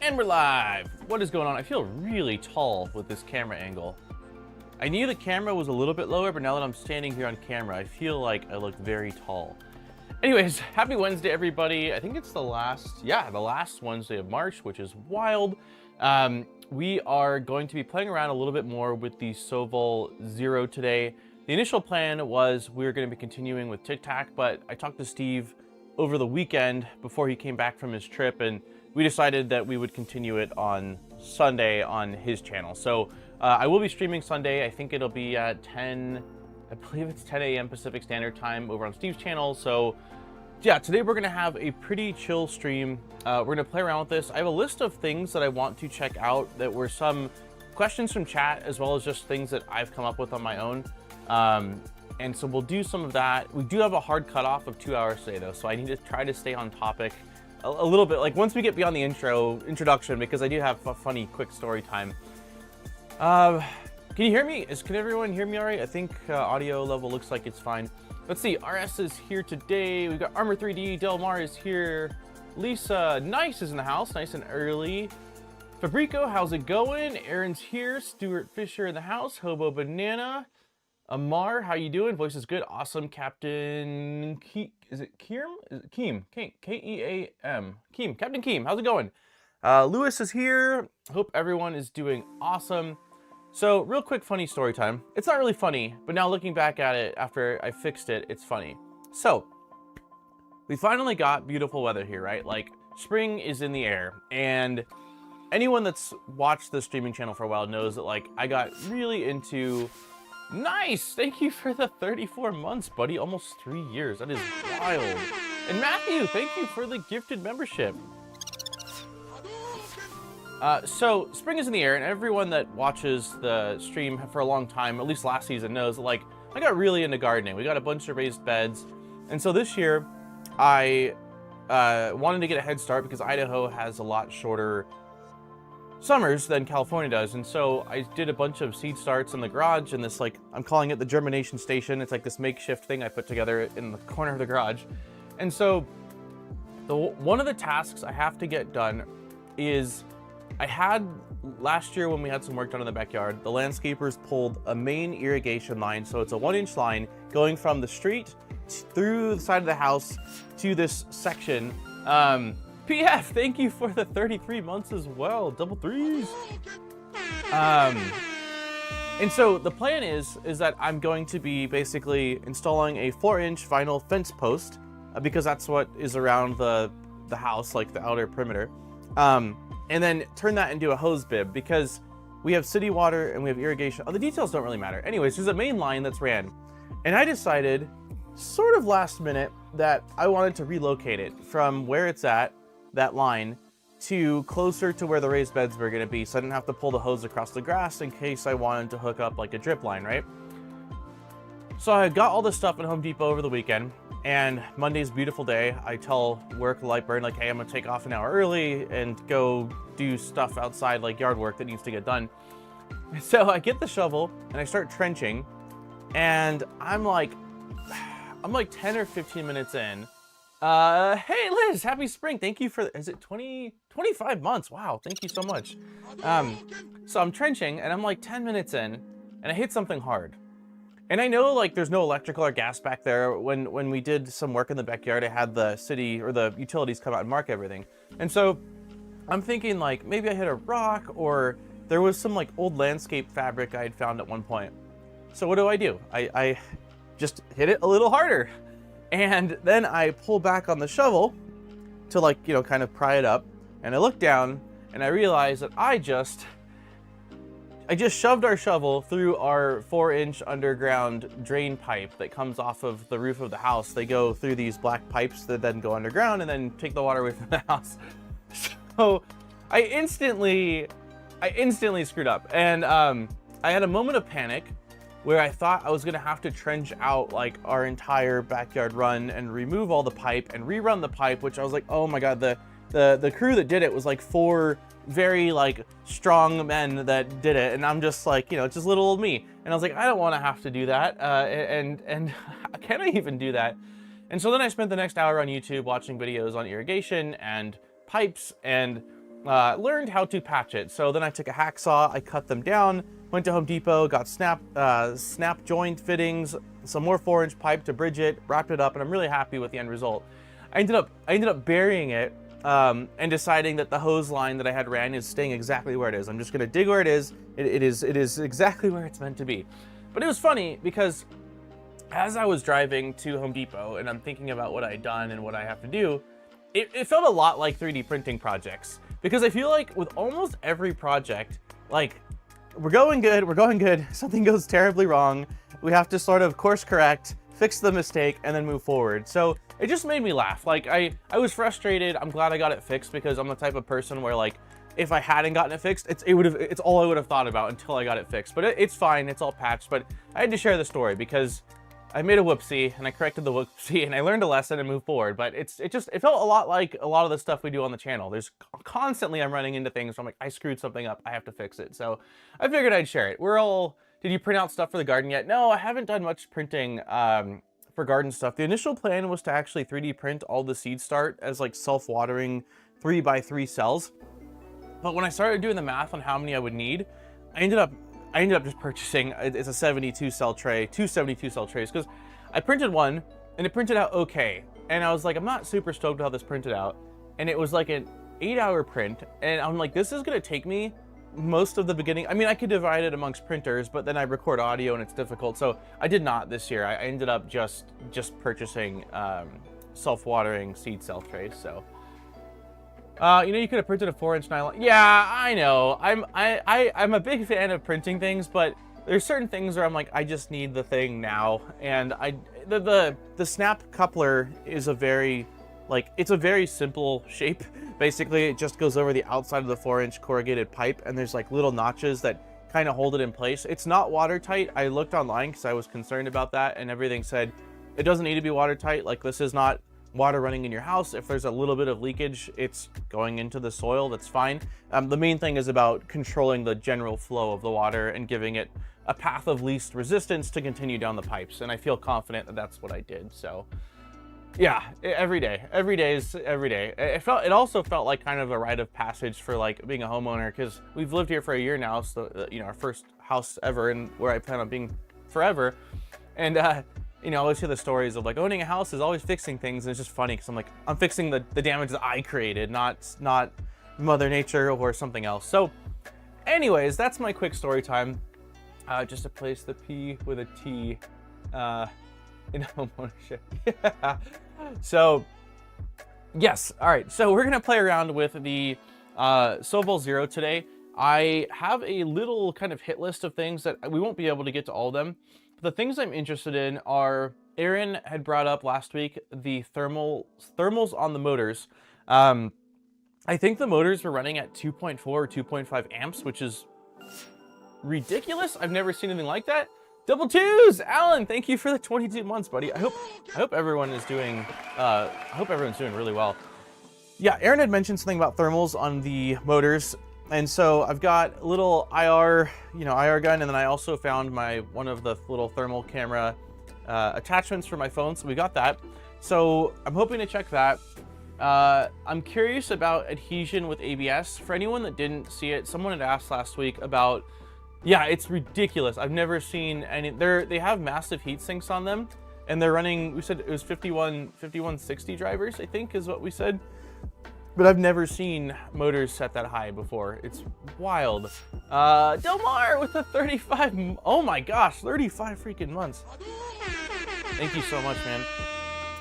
And we're live. What is going on? I feel really tall with this camera angle. I knew the camera was a little bit lower, but now that I'm standing here on camera, I feel like I look very tall. Anyways, happy Wednesday, everybody. I think it's the last Wednesday of March, which is wild. We are going to be playing around a little bit more with the Sovol Zero today. The initial plan was we were going to be continuing with Tic Tac, but I talked to Steve over the weekend before he came back from his trip, and we decided that we would continue it on Sunday on his channel. So I will be streaming Sunday. I think it'll be at 10 a.m. Pacific Standard Time over on Steve's channel. So yeah, today we're gonna have a pretty chill stream. We're gonna play around with this. I have a list of things that I want to check out that were some questions from chat, as well as just things that I've come up with on my own. And so we'll do some of that. We do have a hard cutoff of 2 hours today though, so I need to try to stay on topic a little bit, like once we get beyond the introduction, because I do have a funny quick story time. Can you hear me? Can everyone hear me all right? I think audio level looks like it's fine. Let's see, RS is here today. We've got Armor 3D, Delmar is here. Lisa Nice is in the house, nice and early. Fabrico, how's it going? Aaron's here. Stuart Fisher in the house. Hobo Banana. Amar, how you doing? Voice is good. Awesome. Captain is it Keem? Is it Keem? K-E-A-M. Keem. Captain Keem, how's it going? Lewis is here. Hope everyone is doing awesome. So, real quick funny story time. It's not really funny, but now looking back at it after I fixed it, it's funny. So, we finally got beautiful weather here, right? Like, spring is in the air, and anyone that's watched the streaming channel for a while knows that, like, I got really into... Nice! Thank you for the 34 months, buddy. Almost 3 years. That is wild. And Matthew, thank you for the gifted membership. So, spring is in the air, and everyone that watches the stream for a long time, at least last season, knows that, like, I got really into gardening. We got a bunch of raised beds. And so this year, I wanted to get a head start because Idaho has a lot shorter summers than California does, and so I did a bunch of seed starts in the garage, and this, like, I'm calling it the germination station. It's like this makeshift thing I put together in the corner of the garage. And so one of the tasks I have to get done is, I had last year when we had some work done in the backyard, the landscapers pulled a main irrigation line. So it's a 1-inch line going from the street through the side of the house to this section. PF, thank you for the 33 months as well. Double threes. And so the plan is that I'm going to be basically installing a 4-inch vinyl fence post, because that's what is around the house, like the outer perimeter. And then turn that into a hose bib, because we have city water and we have irrigation. Oh, the details don't really matter. Anyways, there's a main line that's ran. And I decided, sort of last minute, that I wanted to relocate it from where it's at, that line, to closer to where the raised beds were going to be, so I didn't have to pull the hose across the grass in case I wanted to hook up like a drip line, right? So I got all this stuff at Home Depot over the weekend, and Monday's a beautiful day. I tell work, Lightburn, like, hey, I'm gonna take off an hour early and go do stuff outside, like yard work that needs to get done. So I get the shovel and I start trenching, and I'm like 10 or 15 minutes in. Hey Liz, happy spring. Thank you for, is it 25 months? Wow, thank you so much. So I'm trenching and I'm like 10 minutes in and I hit something hard. And I know, like, there's no electrical or gas back there. When we did some work in the backyard, I had the city or the utilities come out and mark everything. And so I'm thinking, like, maybe I hit a rock, or there was some, like, old landscape fabric I had found at one point. So what do? I just hit it a little harder. And then I pull back on the shovel to, like, you know, kind of pry it up. And I look down and I realize that I just shoved our shovel through our 4-inch underground drain pipe that comes off of the roof of the house. They go through these black pipes that then go underground and then take the water away from the house. So I instantly screwed up. And I had a moment of panic where I thought I was gonna have to trench out, like, our entire backyard run and remove all the pipe and rerun the pipe, which I was like, oh my God, the crew that did it was like 4 very, like, strong men that did it, and I'm just like, you know, just little old me. And I was like, I don't want to have to do that, and can I even do that? And so then I spent the next hour on YouTube watching videos on irrigation and pipes, and learned how to patch it. So then I took a hacksaw, I cut them down, went to Home Depot, got snap joint fittings, some more 4-inch pipe to bridge it, wrapped it up, and I'm really happy with the end result. I ended up burying it and deciding that the hose line that I had ran is staying exactly where it is. I'm just gonna dig where it is. It is exactly where it's meant to be. But it was funny because as I was driving to Home Depot and I'm thinking about what I'd done and what I have to do, it felt a lot like 3D printing projects. Because I feel like with almost every project, like, we're going good, something goes terribly wrong, we have to sort of course correct, fix the mistake, and then move forward. So it just made me laugh. Like, I was frustrated. I'm glad I got it fixed because I'm the type of person where, like, if I hadn't gotten it fixed, it's all I would have thought about until I got it fixed. But it's fine, it's all patched. But I had to share the story because I made a whoopsie and I corrected the whoopsie and I learned a lesson and moved forward. But it felt a lot like a lot of the stuff we do on the channel. There's constantly I'm running into things where I'm like, I screwed something up, I have to fix it. So I figured I'd share it. Did you print out stuff for the garden yet? No, I haven't done much printing for garden stuff. The initial plan was to actually 3D print all the seed start as like self-watering 3x3 cells. But when I started doing the math on how many I would need, I ended up just purchasing, it's a 72 cell tray, two 72 cell trays, because I printed one and it printed out okay. And I was like, I'm not super stoked how this printed out. And it was like an 8-hour print. And I'm like, this is gonna take me most of the beginning. I mean, I could divide it amongst printers, but then I record audio and it's difficult. So I did not this year. I ended up just purchasing self-watering seed cell trays, so. You know, you could have printed a 4-inch nylon. Yeah, I know. I'm a big fan of printing things, but there's certain things where I'm like, I just need the thing now. And the snap coupler is it's a very simple shape. Basically, it just goes over the outside of the 4-inch corrugated pipe, and there's like little notches that kind of hold it in place. It's not watertight. I looked online because I was concerned about that, and everything said it doesn't need to be watertight. Like, this is not water running in your house. If there's a little bit of leakage, it's going into the soil, that's fine. The main thing is about controlling the general flow of the water and giving it a path of least resistance to continue down the pipes. And I feel confident that that's what I did. So yeah, every day is every day. It also felt like kind of a rite of passage for like being a homeowner, because we've lived here for a year now. So, you know, our first house ever, and where I plan on being forever. And, you know, I always hear the stories of like owning a house is always fixing things, and it's just funny because I'm like, I'm fixing the damage that I created, not Mother Nature or something else. So anyways, that's my quick story time. Just to place the P with a T in homeownership. Yeah. So yes, all right, so we're gonna play around with the Sovol Zero today. I have a little kind of hit list of things that we won't be able to get to all of them. The things I'm interested in are, Aaron had brought up last week the thermals on the motors. I think the motors were running at 2.4 or 2.5 amps, which is ridiculous. I've never seen anything like that. Double twos, Alan, thank you for the 22 months, buddy. I hope everyone is doing, I hope everyone's doing really well. Yeah, Aaron had mentioned something about thermals on the motors. And so I've got a little IR gun, and then I also found one of the little thermal camera attachments for my phone, so we got that. So I'm hoping to check that. I'm curious about adhesion with ABS. For anyone that didn't see it, someone had asked last week about, yeah, it's ridiculous. I've never seen any, they have massive heat sinks on them, and they're running, we said it was 5160 drivers, I think is what we said. But I've never seen motors set that high before. It's wild. Delmar with a 35, oh my gosh, 35 freaking months. Thank you so much, man.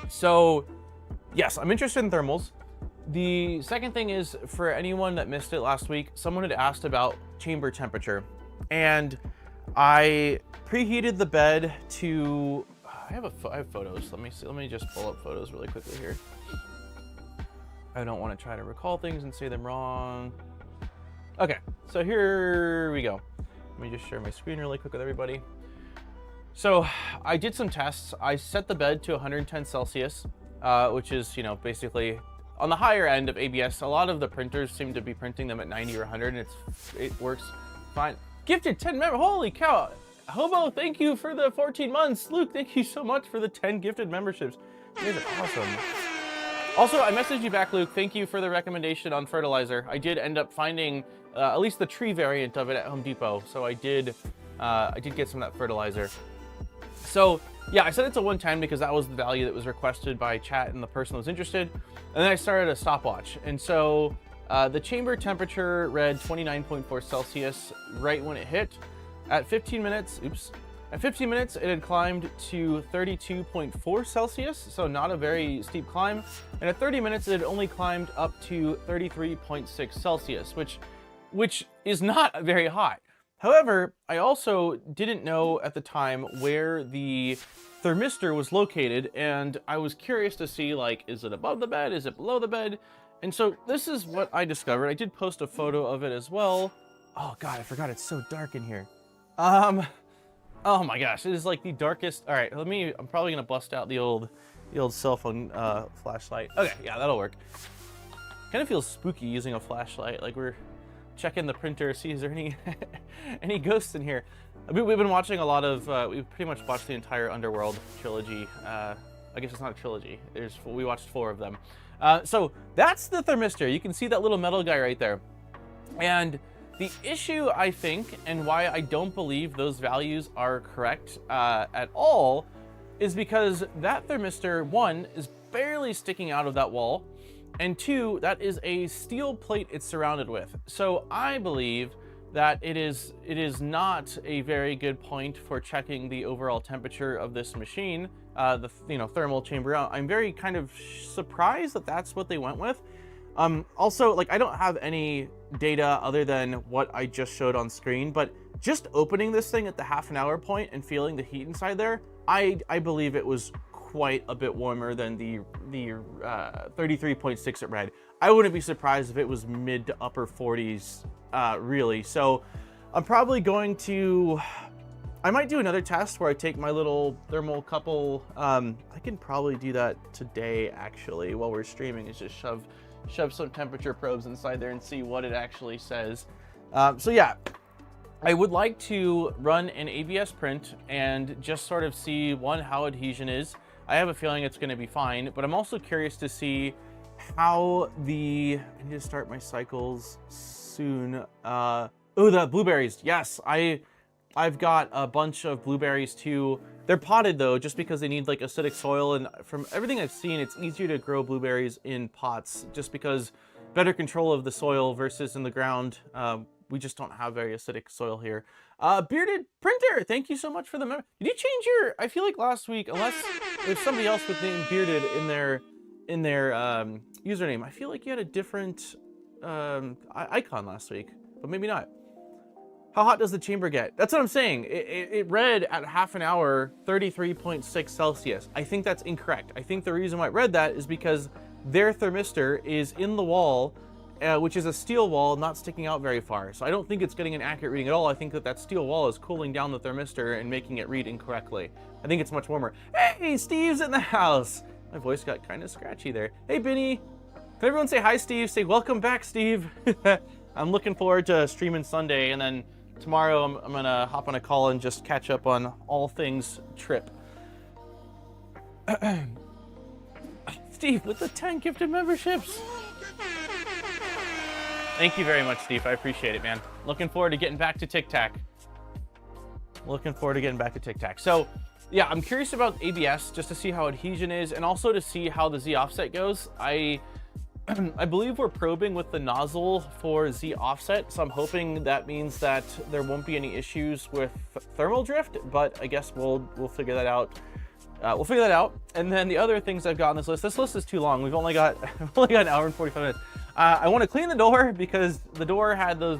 So yes, I'm interested in thermals. The second thing is, for anyone that missed it last week, someone had asked about chamber temperature. And I preheated the bed to, I have photos. Let me just pull up photos really quickly here. I don't want to try to recall things and say them wrong. Okay, so here we go. Let me just share my screen really quick with everybody. So I did some tests. I set the bed to 110 Celsius, which is, you know, basically on the higher end of ABS. A lot of the printers seem to be printing them at 90 or 100, and it works fine. Gifted 10 members, holy cow. Hobo, thank you for the 14 months. Luke, thank you so much for the 10 gifted memberships. You guys are awesome. Also, I messaged you back, Luke. Thank you for the recommendation on fertilizer. I did end up finding at least the tree variant of it at Home Depot, so I did get some of that fertilizer. So yeah, I set it to 110 because that was the value that was requested by chat and the person was interested. And then I started a stopwatch, and so the chamber temperature read 29.4 Celsius right when it hit. At 15 minutes, At 15 minutes, it had climbed to 32.4 Celsius, so not a very steep climb. And at 30 minutes, it had only climbed up to 33.6 Celsius, which is not very hot. However, I also didn't know at the time where the thermistor was located, and I was curious to see, like, is it above the bed? Is it below the bed? And so this is what I discovered. I did post a photo of it as well. Oh God, I forgot it's so dark in here. Oh my gosh, it is like the darkest. All right, I'm probably gonna bust out the old cell phone flashlight. Okay, yeah, that'll work. Kind of feels spooky using a flashlight, like we're checking the printer, see is there any any ghosts in here. We've been watching a lot of, we've pretty much watched the entire Underworld trilogy. I guess it's not a trilogy. We watched 4 of them. So that's the thermistor. You can see that little metal guy right there. And the issue, I think, and why I don't believe those values are correct at all, is because that thermistor, 1, is barely sticking out of that wall, and 2, that is a steel plate it's surrounded with. So I believe that it is not a very good point for checking the overall temperature of this machine, the thermal chamber. I'm very kind of surprised that that's what they went with. Also, like, I don't have any data other than what I just showed on screen, but just opening this thing at the half-an-hour point and feeling the heat inside there, I believe it was quite a bit warmer than the 33.6 it read. I wouldn't be surprised if it was mid to upper 40s, really. So I'm probably going to, I might do another test where I take my little thermocouple. I can probably do that today, actually, while we're streaming, is just shove some temperature probes inside there and see what it actually says. So yeah, I would like to run an ABS print and just sort of see, 1, how adhesion is. I have a feeling it's going to be fine, but I'm also curious to see how I need to start my cycles soon. Oh, the blueberries. Yes, I've got a bunch of blueberries too. They're potted though, just because they need like acidic soil, and from everything I've seen, it's easier to grow blueberries in pots just because better control of the soil versus in the ground. We just don't have very acidic soil here. Bearded Printer, thank you so much for the member. Did you change your, I feel like last week, unless there's somebody else with the name Bearded in their username, I feel like you had a different icon last week, but maybe not. How hot does the chamber get? That's what I'm saying. It read at half an hour 33.6 Celsius. I think that's incorrect. I think the reason why it read that is because their thermistor is in the wall, which is a steel wall not sticking out very far. So I don't think it's getting an accurate reading at all. I think that steel wall is cooling down the thermistor and making it read incorrectly. I think it's much warmer. Hey, Steve's in the house. My voice got kind of scratchy there. Hey, Benny. Can everyone say hi, Steve? Say welcome back, Steve. I'm looking forward to streaming Sunday, and then tomorrow I'm gonna hop on a call and just catch up on all things Trip. Steve with the 10 gifted memberships. Thank you very much, Steve. I appreciate it, man. Looking forward to getting back to Tic Tac. So yeah, I'm curious about ABS just to see how adhesion is, and also to see how the Z offset goes. I believe we're probing with the nozzle for Z offset, so I'm hoping that means that there won't be any issues with thermal drift, but I guess we'll figure that out. We'll figure that out. And then the other things I've got on this list is too long. We've only got an hour and 45 minutes. I want to clean the door because the door had those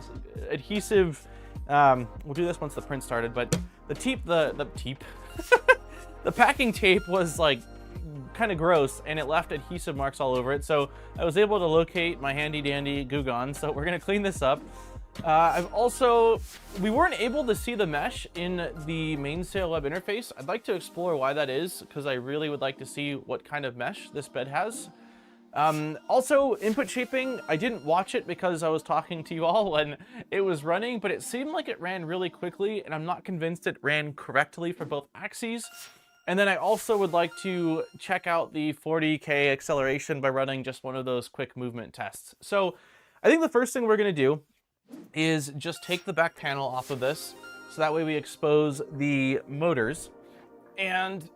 adhesive, we'll do this once the print started, but the packing tape was like kind of gross, and it left adhesive marks all over it. So I was able to locate my handy dandy Goo Gone. So we're gonna clean this up. We weren't able to see the mesh in the mainsail web interface. I'd like to explore why that is, because I really would like to see what kind of mesh this bed has. Also, input shaping, I didn't watch it because I was talking to you all when it was running, but it seemed like it ran really quickly, and I'm not convinced it ran correctly for both axes. And then I also would like to check out the 40K acceleration by running just one of those quick movement tests. So I think the first thing we're going to do is just take the back panel off of this. So that way we expose the motors. And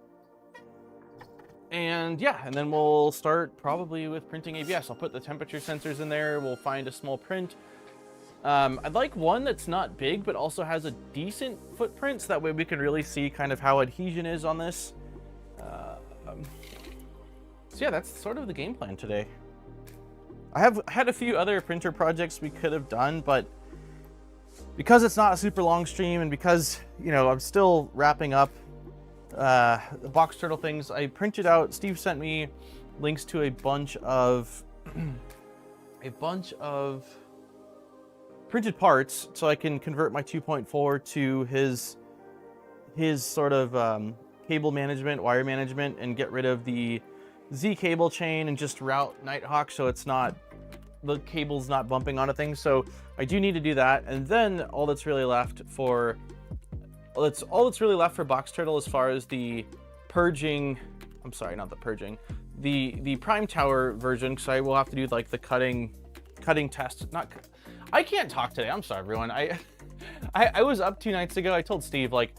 yeah, and then we'll start probably with printing ABS. I'll put the temperature sensors in there. We'll find a small print. I'd like one that's not big, but also has a decent footprint, so that way we can really see kind of how adhesion is on this. So yeah, that's sort of the game plan today. I have had a few other printer projects we could have done, but because it's not a super long stream and because, you know, I'm still wrapping up the box turtle things, I printed out, Steve sent me links to a bunch of printed parts so I can convert my 2.4 to his sort of cable management, wire management, and get rid of the Z cable chain and just route Nighthawk so it's not, the cable's not bumping onto things. So I do need to do that. And then all that's really left for box turtle as far as the purging, I'm sorry, not the purging, the prime tower version, because I will have to do like the cutting test. I can't talk today. I'm sorry, everyone. I was up 2 nights ago. I told Steve, like,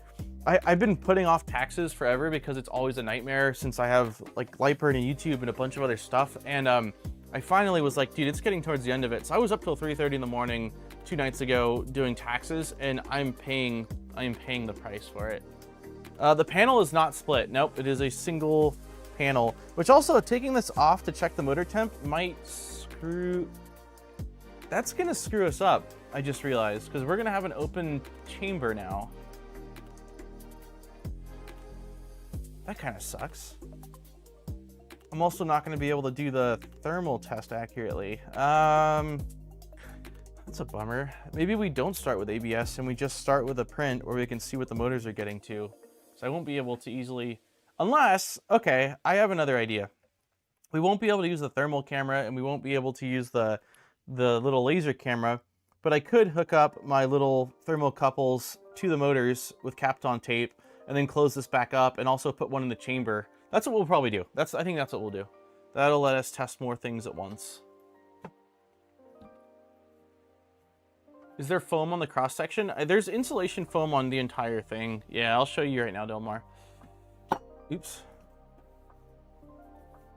I've been putting off taxes forever because it's always a nightmare since I have like Lightburn and YouTube and a bunch of other stuff. And I finally was like, dude, it's getting towards the end of it. So I was up till 3:30 in the morning 2 nights ago doing taxes, and I am paying the price for it. The panel is not split. Nope, it is a single panel, which also taking this off to check the motor temp might screw. That's gonna screw us up, I just realized, because we're gonna have an open chamber now. That kind of sucks. I'm also not gonna be able to do the thermal test accurately. That's a bummer. Maybe we don't start with ABS and we just start with a print where we can see what the motors are getting to. So I won't be able to easily, unless, okay, I have another idea. We won't be able to use the thermal camera and we won't be able to use the little laser camera, but I could hook up my little thermocouples to the motors with Kapton tape and then close this back up and also put one in the chamber. That's what we'll probably do. I think that's what we'll do. That'll let us test more things at once. Is there foam on the cross section? There's insulation foam on the entire thing. Yeah, I'll show you right now, Delmar. Oops.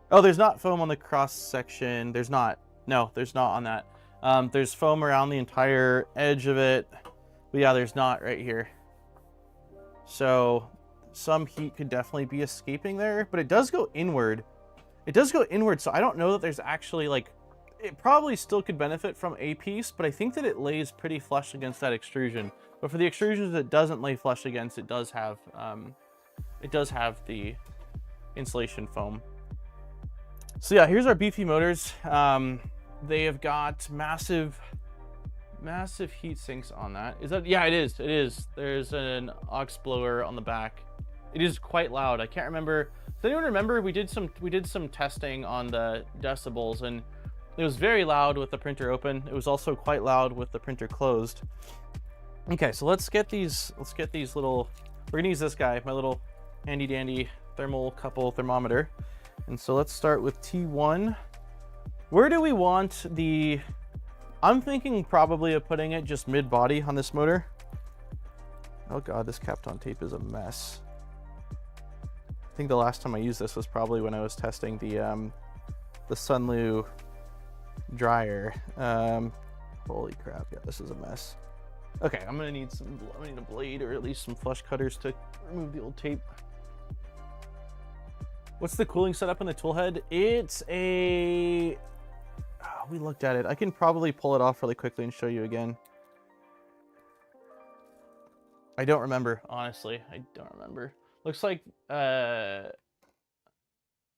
Oh, there's not foam on the cross section. There's not. No, there's not on that. There's foam around the entire edge of it. But yeah, there's not right here. So some heat could definitely be escaping there, but it does go inward. It does go inward, so I don't know that there's actually like, it probably still could benefit from a piece, but I think that it lays pretty flush against that extrusion. But for the extrusions it doesn't lay flush against, it does have the insulation foam. So yeah, here's our beefy motors. They have got massive heat sinks on that. Is that, yeah, it is. There's an aux blower on the back. It is quite loud. I can't remember. Does anyone remember we did some testing on the decibels, and it was very loud with the printer open. It was also quite loud with the printer closed. Okay, so let's get these little, we're gonna use this guy, my little handy dandy thermocouple thermometer. And so let's start with T1. Where do we want the, I'm thinking probably of putting it just mid-body on this motor. Oh God, this Kapton tape is a mess. I think the last time I used this was probably when I was testing the Sunlu dryer. Holy crap, yeah, this is a mess. Okay, I'm gonna need a blade or at least some flush cutters to remove the old tape. What's the cooling setup in the tool head? It's a, oh, we looked at it. I can probably pull it off really quickly and show you again. I don't remember, honestly. I don't remember. Looks like the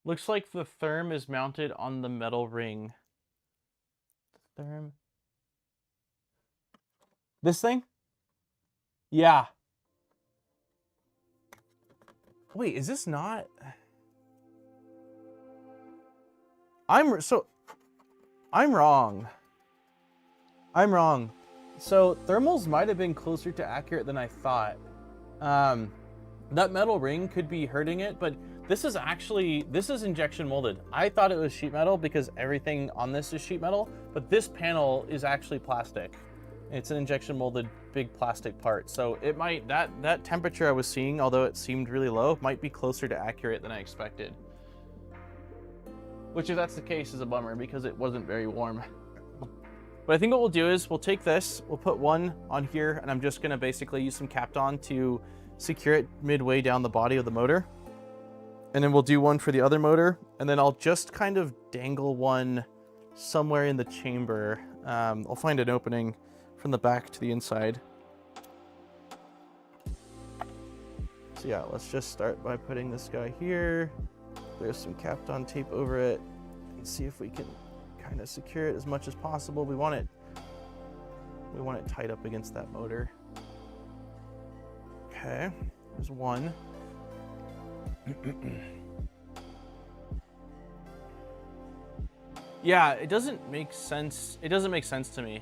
therm is mounted on the metal ring. Therm. This thing? Yeah. Wait, is this not? I'm wrong. So thermals might have been closer to accurate than I thought. That metal ring could be hurting it, but this is injection molded. I thought it was sheet metal because everything on this is sheet metal, but this panel is actually plastic. It's an injection molded big plastic part. So it might, that temperature I was seeing, although it seemed really low, might be closer to accurate than I expected. Which if that's the case is a bummer because it wasn't very warm. But I think what we'll do is we'll take this, we'll put one on here, and I'm just gonna basically use some Kapton to secure it midway down the body of the motor. And then we'll do one for the other motor, and then I'll just kind of dangle one somewhere in the chamber. I'll find an opening from the back to the inside. So yeah, let's just start by putting this guy here. There's some Kapton tape over it, and see if we can kind of secure it as much as possible. We want it tight up against that motor. Okay, there's one. Yeah, it doesn't make sense. It doesn't make sense to me.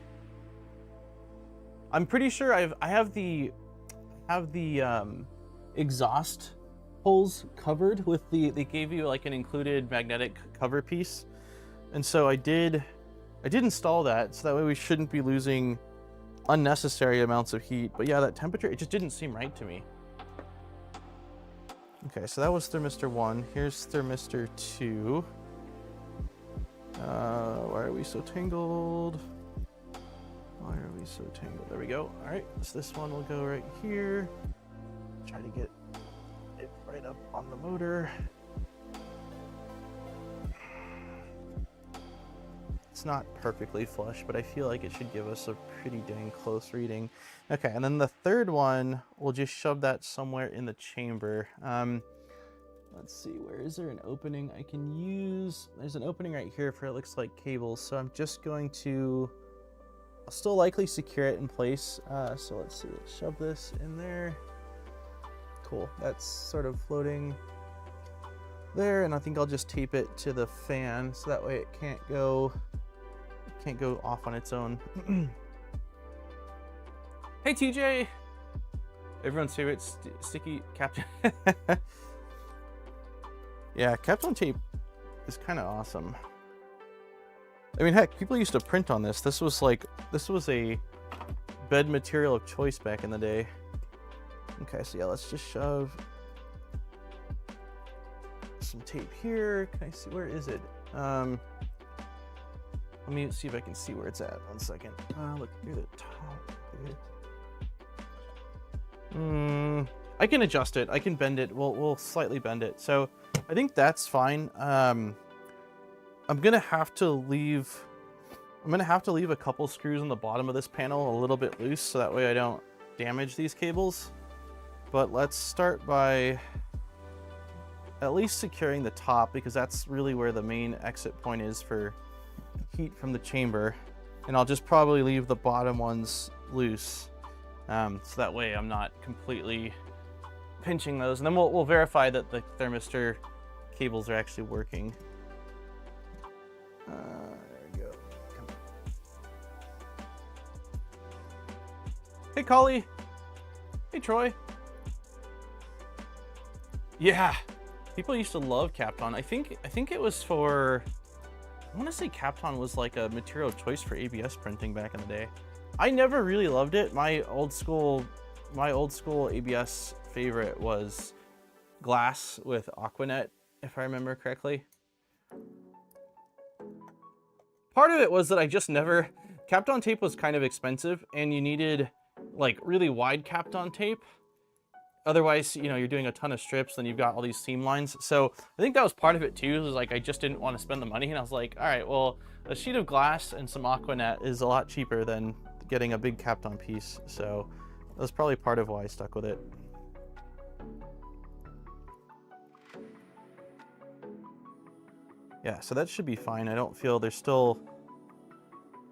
I'm pretty sure I have the exhaust holes covered with they gave you like an included magnetic cover piece, and so I did install that so that way we shouldn't be losing unnecessary amounts of heat. But yeah, that temperature, it just didn't seem right to me. Okay, so that was thermistor 1. Here's thermistor 2. Why are we so tangled? Why are we so tangled? There we go. All right, so this one will go right here. Try to get it right up on the motor. It's not perfectly flush, but I feel like it should give us a pretty dang close reading. Okay, and then the third one, we'll just shove that somewhere in the chamber. Let's see, where is there an opening I can use? There's an opening right here for it looks like cables, so I'm just going to, I'll still likely secure it in place. So let's see, let's shove this in there. Cool, that's sort of floating there, and I think I'll just tape it to the fan so that way it can't go off on its own. Hey TJ! Everyone's favorite sticky Kapton. Yeah, Kapton tape is kind of awesome. I mean, heck, people used to print on this. This was a bed material of choice back in the day. Okay, so yeah, let's just shove some tape here. Can I see, where is it? Let me see if I can see where it's at. 1 second. Look through the top. I can adjust it. I can bend it. We'll slightly bend it. So I think that's fine. I'm gonna have to leave a couple screws on the bottom of this panel a little bit loose so that way I don't damage these cables. But let's start by at least securing the top, because that's really where the main exit point is for heat from the chamber. And I'll just probably leave the bottom ones loose. So that way I'm not completely pinching those. And then we'll verify that the thermistor cables are actually working. There we go. Come on. Hey, Collie. Hey, Troy. Yeah, people used to love Kapton. I think it was for, I want to say Kapton was like a material of choice for ABS printing back in the day. I never really loved it. My old school ABS favorite was glass with Aquanet, if I remember correctly. Part of it was that I just never, Kapton tape was kind of expensive and you needed like really wide Kapton tape. Otherwise, you know, you're doing a ton of strips, then you've got all these seam lines. So I think that was part of it too, was like I just didn't want to spend the money, and I was like, all right, well, a sheet of glass and some Aquanet is a lot cheaper than getting a big Kapton piece. So that's probably part of why I stuck with it. Yeah, so that should be fine. I don't feel there's still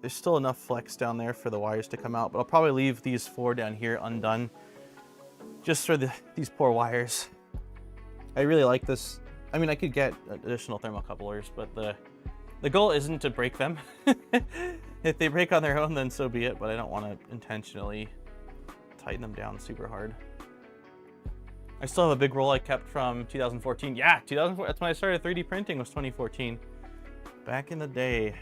enough flex down there for the wires to come out, but I'll probably leave these 4 down here undone just for these poor wires. I really like this. I mean, I could get additional thermocouplers, but the goal isn't to break them. If they break on their own, then so be it, but I don't want to intentionally tighten them down super hard. I still have a big roll I kept from 2014. Yeah, 2004. That's when I started 3D printing, was 2014. Back in the day.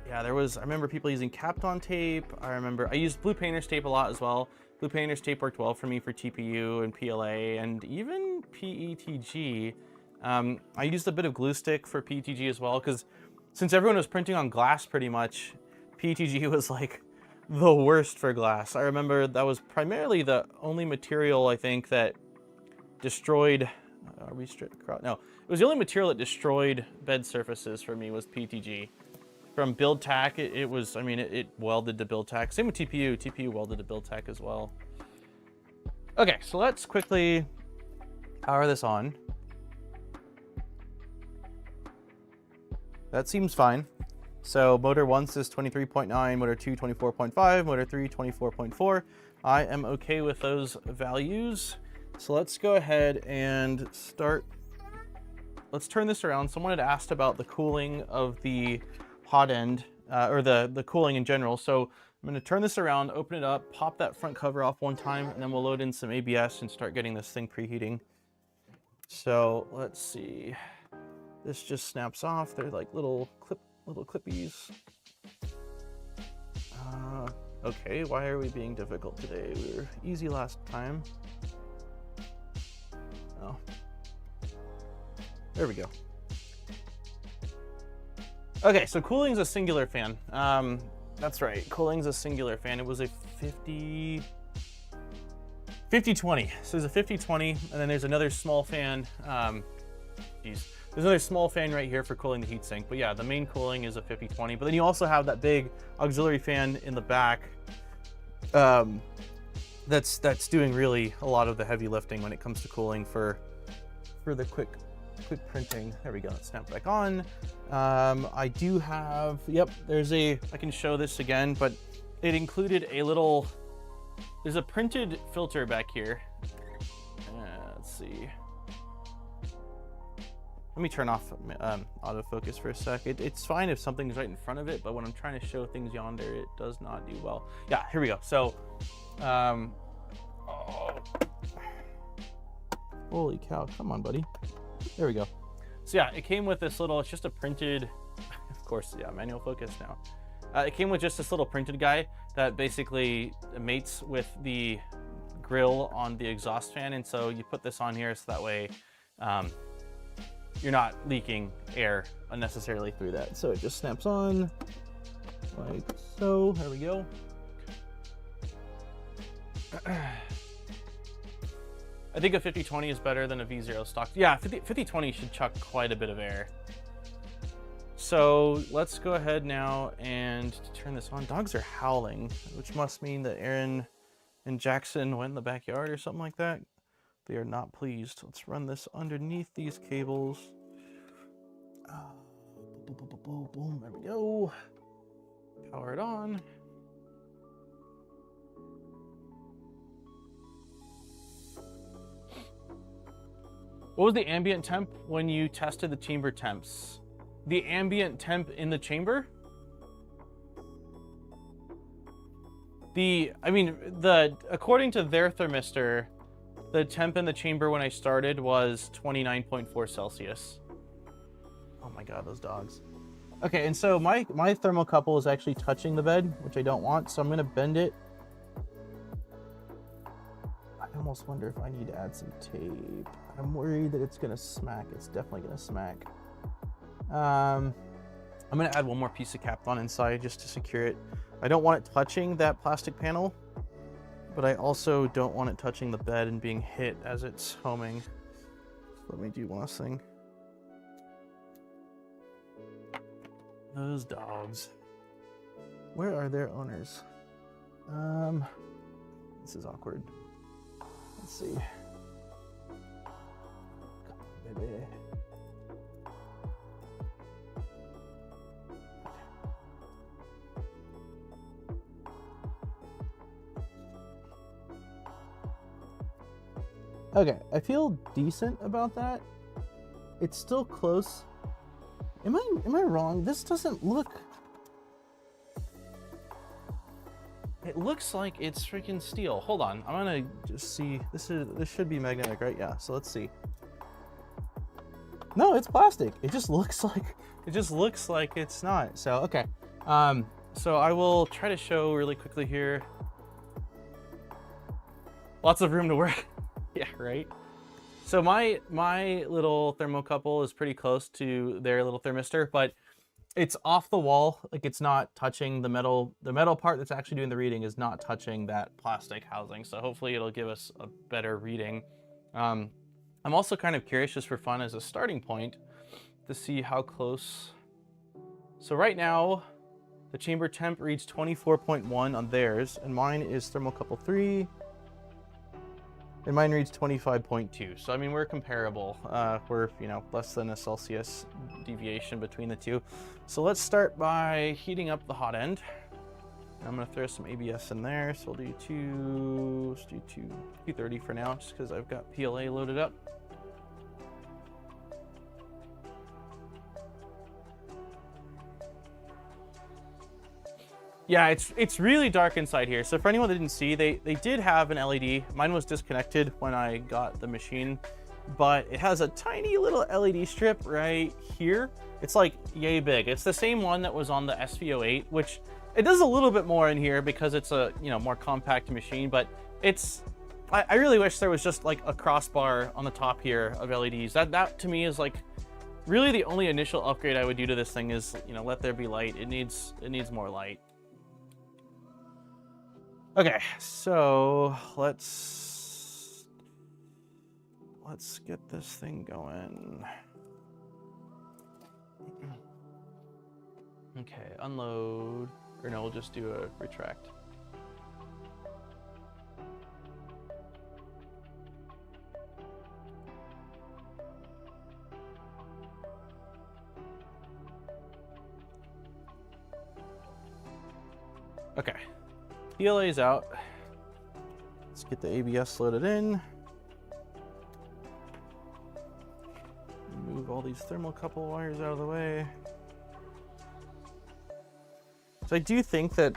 Yeah, I remember people using Kapton tape. I used blue painter's tape a lot as well. Blue painter's tape worked well for me for TPU and PLA and even PETG. I used a bit of glue stick for PETG as well, because since everyone was printing on glass pretty much, PETG was like the worst for glass. I remember that was primarily the only material I think that destroyed, no, it was the only material that destroyed bed surfaces for me was PETG. From build tack, it was, I mean, it welded to build tack. Same with TPU. TPU welded to build tack as well. Okay, so let's quickly power this on. That seems fine. So motor 1 says 23.9, motor 2 24.5, motor 3 24.4. I am okay with those values. So let's go ahead and start. Let's turn this around. Someone had asked about the cooling of the hot end, or the cooling in general. So I'm going to turn this around, open it up, pop that front cover off one time, and then we'll load in some ABS and start getting this thing preheating. So let's see. This just snaps off. They're like little clippies. Okay, why are we being difficult today? We were easy last time. Oh, there we go. Okay, so cooling's a singular fan. That's right, cooling's a singular fan. It was a 50-20. So there's a 50-20, and then there's another small fan. There's another small fan right here for cooling the heatsink. But yeah, the main cooling is a 50-20. But then you also have that big auxiliary fan in the back that's doing really a lot of the heavy lifting when it comes to cooling for the quick printing. There we go, let's snap back on. I do have, yep, I can show this again, but it included there's a printed filter back here. Let's see. Let me turn off autofocus for a sec. It's fine if something's right in front of it, but when I'm trying to show things yonder, it does not do well. Yeah, here we go. So, holy cow, come on, buddy. There we go. So yeah, it came with this it's just a printed, of course, yeah, manual focus now. It came with just this little printed guy that basically mates with the grill on the exhaust fan. And so you put this on here so that way you're not leaking air unnecessarily through that. So it just snaps on like so. There we go. I think a 50-20 is better than a V0 stock. Yeah, 50-20 should chuck quite a bit of air. So let's go ahead now and turn this on. Dogs are howling, which must mean that Aaron and Jackson went in the backyard or something like that. They are not pleased. Let's run this underneath these cables. Boom, boom, there we go. Power it on. What was the ambient temp when you tested the chamber temps? The ambient temp in the chamber? According to their thermistor, the temp in the chamber when I started was 29.4 Celsius. Oh my God, those dogs. Okay, and so my thermocouple is actually touching the bed, which I don't want, so I'm gonna bend it. I almost wonder if I need to add some tape. I'm worried that it's gonna smack. It's definitely gonna smack. I'm gonna add one more piece of Kapton inside just to secure it. I don't want it touching that plastic panel, but I also don't want it touching the bed and being hit as it's homing. Let me do one last thing. Those dogs. Where are their owners? This is awkward. Let's see. Come on, baby. Okay, I feel decent about that. It's still close. Am I wrong? This doesn't look... It looks like it's freaking steel. Hold on, I'm gonna just see. This should be magnetic, right? Yeah, so let's see. No, it's plastic. It just looks like it's not. So, okay. So I will try to show really quickly here. Lots of room to work. Yeah, right. So my little thermocouple is pretty close to their little thermistor, but it's off the wall. Like, it's not touching the metal. The metal part that's actually doing the reading is not touching that plastic housing. So hopefully it'll give us a better reading. I'm also kind of curious, just for fun as a starting point, to see how close. So right now, the chamber temp reads 24.1 on theirs, and mine is thermocouple 3. And mine reads 25.2. So, I mean, we're comparable. We're, you know, less than a Celsius deviation between the two. So let's start by heating up the hot end. I'm gonna throw some ABS in there. So we'll do 230 for now, just because I've got PLA loaded up. Yeah, it's really dark inside here. So for anyone that didn't see, they did have an LED. Mine was disconnected when I got the machine, but it has a tiny little LED strip right here. It's like yay big. It's the same one that was on the SV08, which it does a little bit more in here because it's a, you know, more compact machine, but I really wish there was just like a crossbar on the top here of LEDs. That to me is like really the only initial upgrade I would do to this thing is, you know, let there be light. It needs more light. Okay, so let's get this thing going. Okay, unload, or no, we'll just do a retract. Okay. PLA's out. Let's get the ABS loaded in. Move all these thermocouple wires out of the way. So I do think that,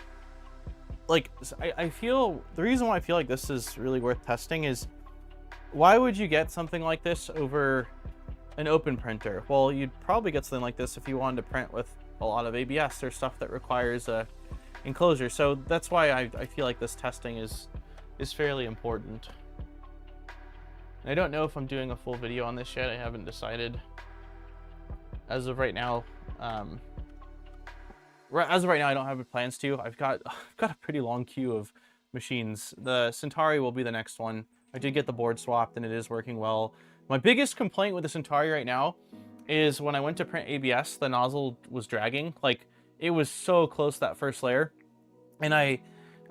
like, I feel, the reason why I feel like this is really worth testing is, why would you get something like this over an open printer? Well, you'd probably get something like this if you wanted to print with a lot of ABS or stuff that requires a enclosure. So that's why I feel like this testing is fairly important. And I don't know if I'm doing a full video on this yet. I haven't decided. As of right now, I don't have plans to. I've got a pretty long queue of machines. The Centauri will be the next one. I did get the board swapped and it is working well. My biggest complaint with the Centauri right now is when I went to print ABS, the nozzle was dragging. Like, it was so close to that first layer. And I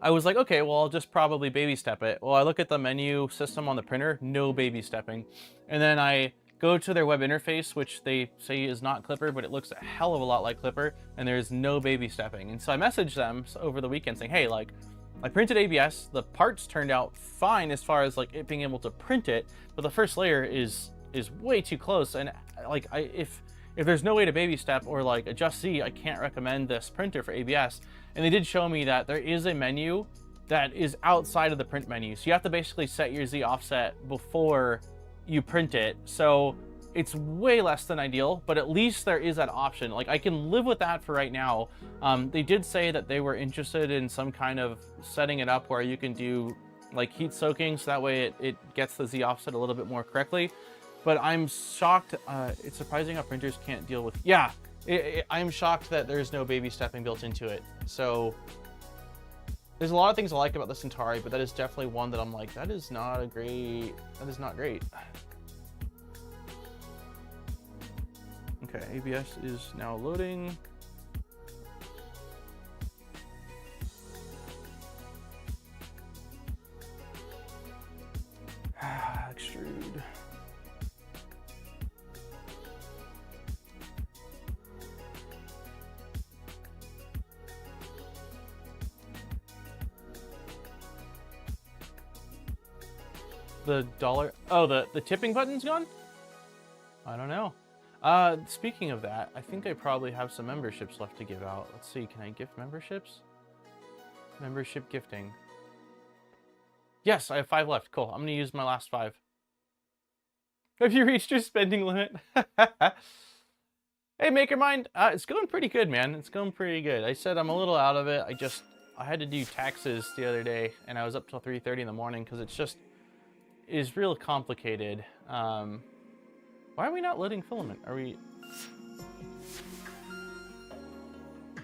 was like, okay, well, I'll just probably baby step it. Well, I look at the menu system on the printer, no baby stepping. And then I go to their web interface, which they say is not Clipper, but it looks a hell of a lot like Clipper, and there's no baby stepping. And so I messaged them over the weekend saying, hey, like, I printed ABS, the parts turned out fine as far as like it being able to print it, but the first layer is way too close. And like, if there's no way to baby step or like adjust Z, I can't recommend this printer for ABS. And they did show me that there is a menu that is outside of the print menu. So you have to basically set your Z offset before you print it. So it's way less than ideal, but at least there is that option. Like, I can live with that for right now. They did say that they were interested in some kind of setting it up where you can do like heat soaking, so that way it gets the Z offset a little bit more correctly. But I'm shocked. It's surprising how printers can't deal with, yeah, I'm shocked that there's no baby stepping built into it. So there's a lot of things I like about the Centauri, but that is definitely one that I'm like, that is not great. Okay, ABS is now loading. Extrude. The dollar, oh, the tipping button's gone? I don't know. Speaking of that, I think I probably have some memberships left to give out. Let's see, can I gift memberships? Membership gifting. Yes, I have 5 left. Cool. I'm going to use my last 5. Have you reached your spending limit? Hey, MakerMind. It's going pretty good, man. It's going pretty good. I said I'm a little out of it. I had to do taxes the other day, and I was up till 3:30 in the morning because it is real complicated. Why are we not loading Filament? Are we...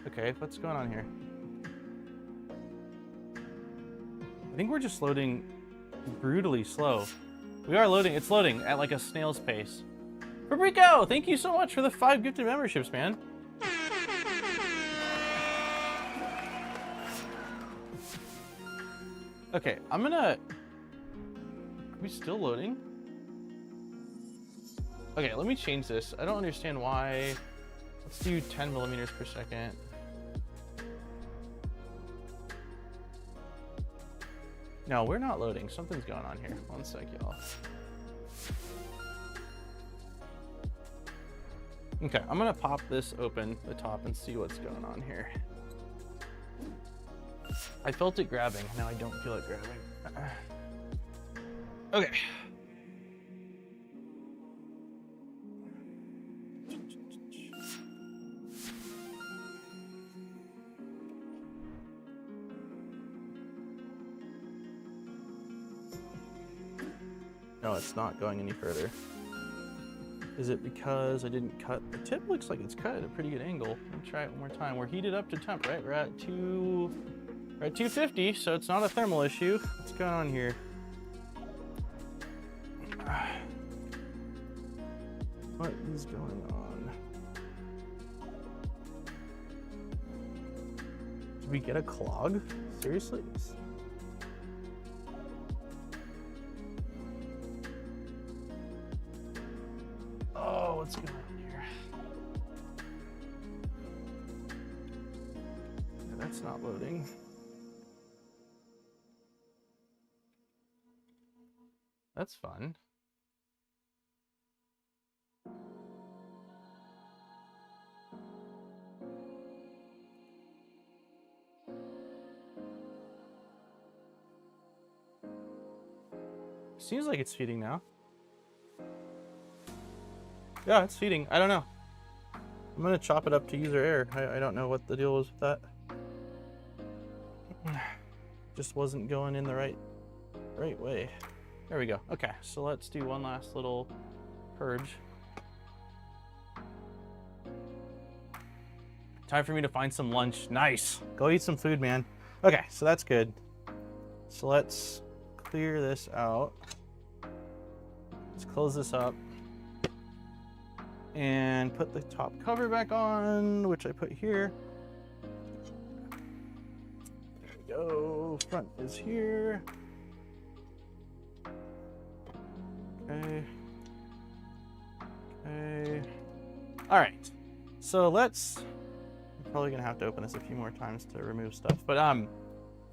Okay, what's going on here? I think we're just loading brutally slow. We are loading. It's loading at like a snail's pace. Fabrico, thank you so much for the 5 gifted memberships, man. Okay, I'm gonna... Are we still loading? Okay, let me change this. I don't understand why. Let's do 10 millimeters per second. No, we're not loading. Something's going on here. One sec, y'all. Okay, I'm gonna pop this open, the top, and see what's going on here. I felt it grabbing. Now I don't feel it grabbing. Okay. No, it's not going any further. Is it because I didn't cut? The tip looks like it's cut at a pretty good angle. Let me try it one more time. We're heated up to temp, right? We're at 250, so it's not a thermal issue. What's going on here? What is going on? Did we get a clog? Seriously? What's going on here? Yeah, that's not loading. That's fun. Seems like it's feeding now. Yeah, it's feeding. I don't know. I'm gonna chop it up to user error. I don't know what the deal was with that. Just wasn't going in the right way. There we go. Okay, so let's do one last little purge. Time for me to find some lunch. Nice. Go eat some food, man. Okay, so that's good. So let's clear this out. Let's close this up. And put the top cover back on, which I put here. There we go. Front is here. Okay. Okay. All right. So I'm probably gonna have to open this a few more times to remove stuff, but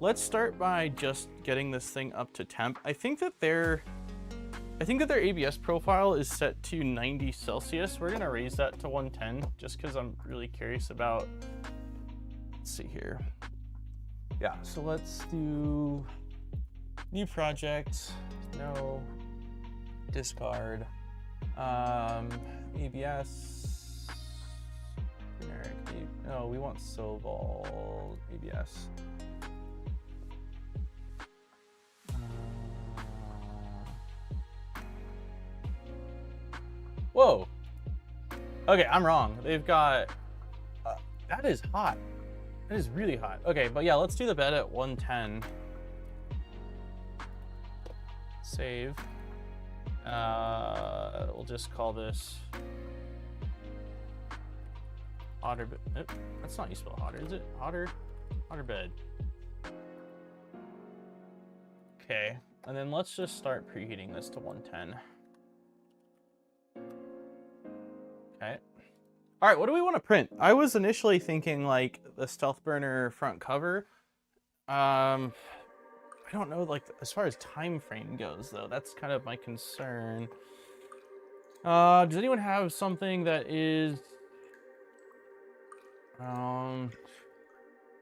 let's start by just getting this thing up to temp. I think that their ABS profile is set to 90 Celsius. We're gonna raise that to 110 just because I'm really curious about, let's see here. Yeah, so let's do new project, no, discard, ABS, generic, no, we want Soval ABS. Whoa. Okay, I'm wrong. They've got, that is hot. That is really hot. Okay, but yeah, let's do the bed at 110. Save. We'll just call this hotter bed. Nope, that's not how you spell hotter, is it? Hotter bed. Okay, and then let's just start preheating this to 110. Okay. All right, what do we want to print? I was initially thinking like the Stealth Burner front cover. I don't know, like as far as time frame goes though, that's kind of my concern. Does anyone have something that is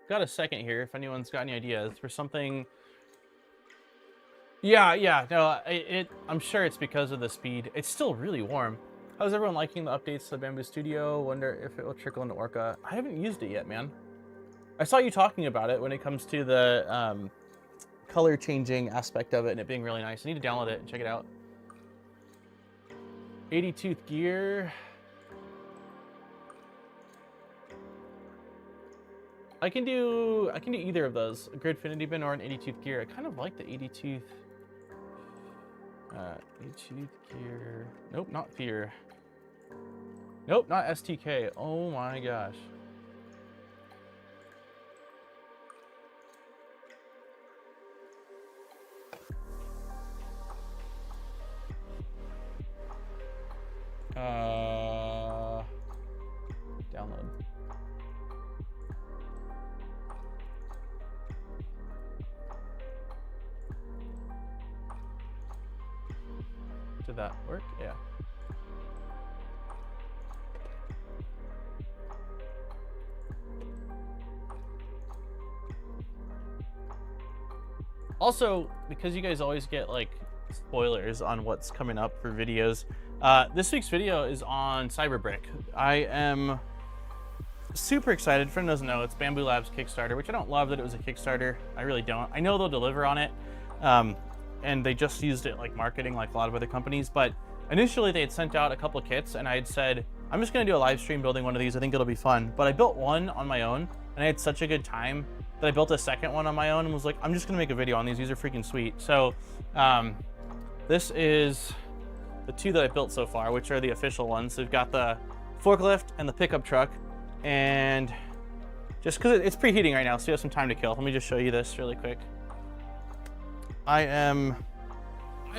got a second here if anyone's got any ideas for something. Yeah, no, I'm sure it's because of the speed. It's still really warm. How's everyone liking the updates to Bamboo Studio? Wonder if it will trickle into Orca. I haven't used it yet, man. I saw you talking about it when it comes to the color changing aspect of it and it being really nice. I need to download it and check it out. 80 tooth gear. I can do either of those, a Gridfinity bin or an 80 tooth gear. I kind of like the 80 tooth. 80 tooth gear. Nope, not fear. Nope, not STK. Oh my gosh. Download. Did that work? Yeah. Also, because you guys always get like spoilers on what's coming up for videos, this week's video is on Cyberbrick. I am super excited. For anyone who doesn't know, it's Bamboo Labs Kickstarter, which I don't love that it was a Kickstarter. I really don't. I know they'll deliver on it, and they just used it like marketing like a lot of other companies, but initially they had sent out a couple of kits and I had said, I'm just gonna do a live stream building one of these. I think it'll be fun. But I built one on my own and I had such a good time that I built a second one on my own and was like, I'm just gonna make a video on these. These are freaking sweet. So this is the two that I built so far, which are the official ones. We've got the forklift and the pickup truck. And just because it's preheating right now, so you have some time to kill. Let me just show you this really quick. I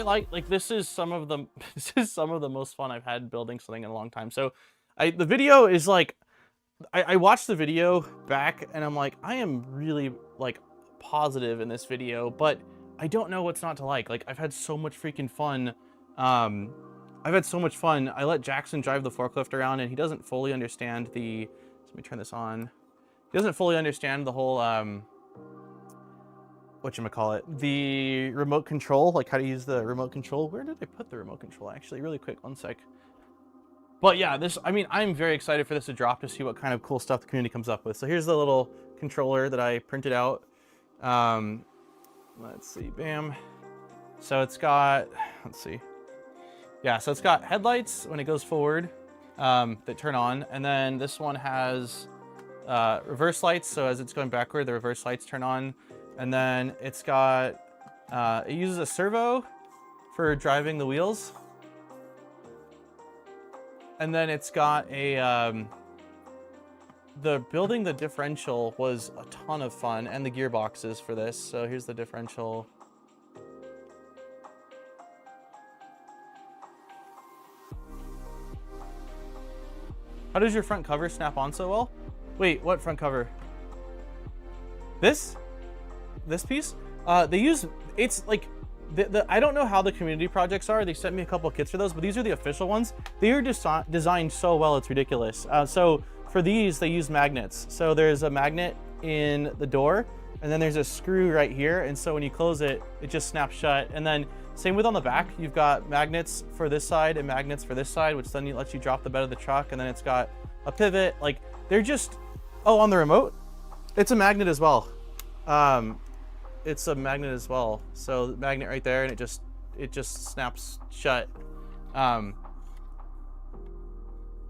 like this is some of the most fun I've had building something in a long time. So the video is like, I watched the video back and I'm like, I am really like positive in this video, but I don't know what's not to like. Like I've had so much freaking fun. I've had so much fun. I let Jackson drive the forklift around and he doesn't fully understand the, let me turn this on. He doesn't fully understand the whole, whatchamacallit, the remote control, like how to use the remote control. Where did I put the remote control? Actually, really quick, one sec. But yeah, this, I mean, I'm very excited for this to drop to see what kind of cool stuff the community comes up with. So here's the little controller that I printed out. Let's see, bam. So it's got, let's see. Yeah, so it's got headlights when it goes forward that turn on. And then this one has reverse lights. So as it's going backward, the reverse lights turn on. And then it's got, it uses a servo for driving the wheels. And then it's got a, building the differential was a ton of fun, and the gearboxes for this. So here's the differential. How does your front cover snap on so well? Wait, what front cover? This piece? They use, it's like, I don't know how the community projects are. They sent me a couple kits for those, but these are the official ones. They are designed so well, it's ridiculous. So for these, they use magnets. So there's a magnet in the door, and then there's a screw right here. And so when you close it, it just snaps shut. And then same with on the back, you've got magnets for this side and magnets for this side, which then lets you drop the bed of the truck. And then it's got a pivot. Like they're just, oh, on the remote, it's a magnet as well. It's a magnet as well. So the magnet right there, and it just snaps shut.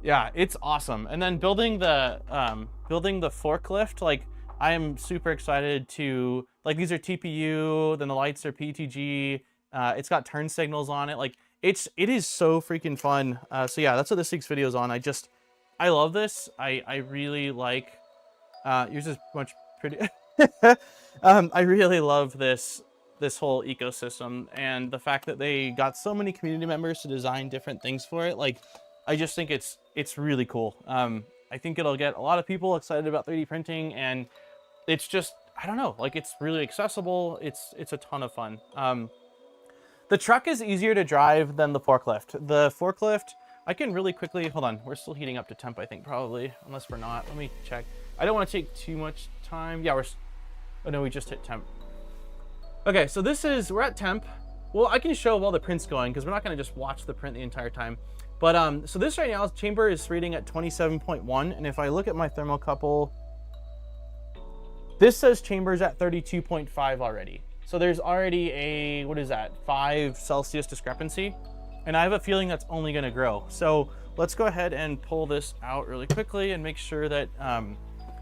Yeah, it's awesome. And then building the forklift, like I am super excited to, like, these are TPU, then the lights are PTG. It's got turn signals on it. Like it is so freaking fun. So yeah, that's what this week's video is on. I love this. I really like, yours is much pretty. I really love this whole ecosystem, and the fact that they got so many community members to design different things for it. Like, I just think it's really cool. I think it'll get a lot of people excited about 3D printing, and it's just, I don't know, like it's really accessible. It's a ton of fun. The truck is easier to drive than the forklift. The forklift, I can really quickly, hold on, we're still heating up to temp, I think, probably, unless we're not. Let me check. I don't want to take too much time. Yeah, oh no, we just hit temp. Okay, so we're at temp. Well, I can show while the print's going, because we're not going to just watch the print the entire time. But so this right now, chamber is reading at 27.1, and if I look at my thermocouple, this says chamber's at 32.5 already. So there's already a, what is that, 5 Celsius discrepancy. And I have a feeling that's only gonna grow. So let's go ahead and pull this out really quickly and make sure that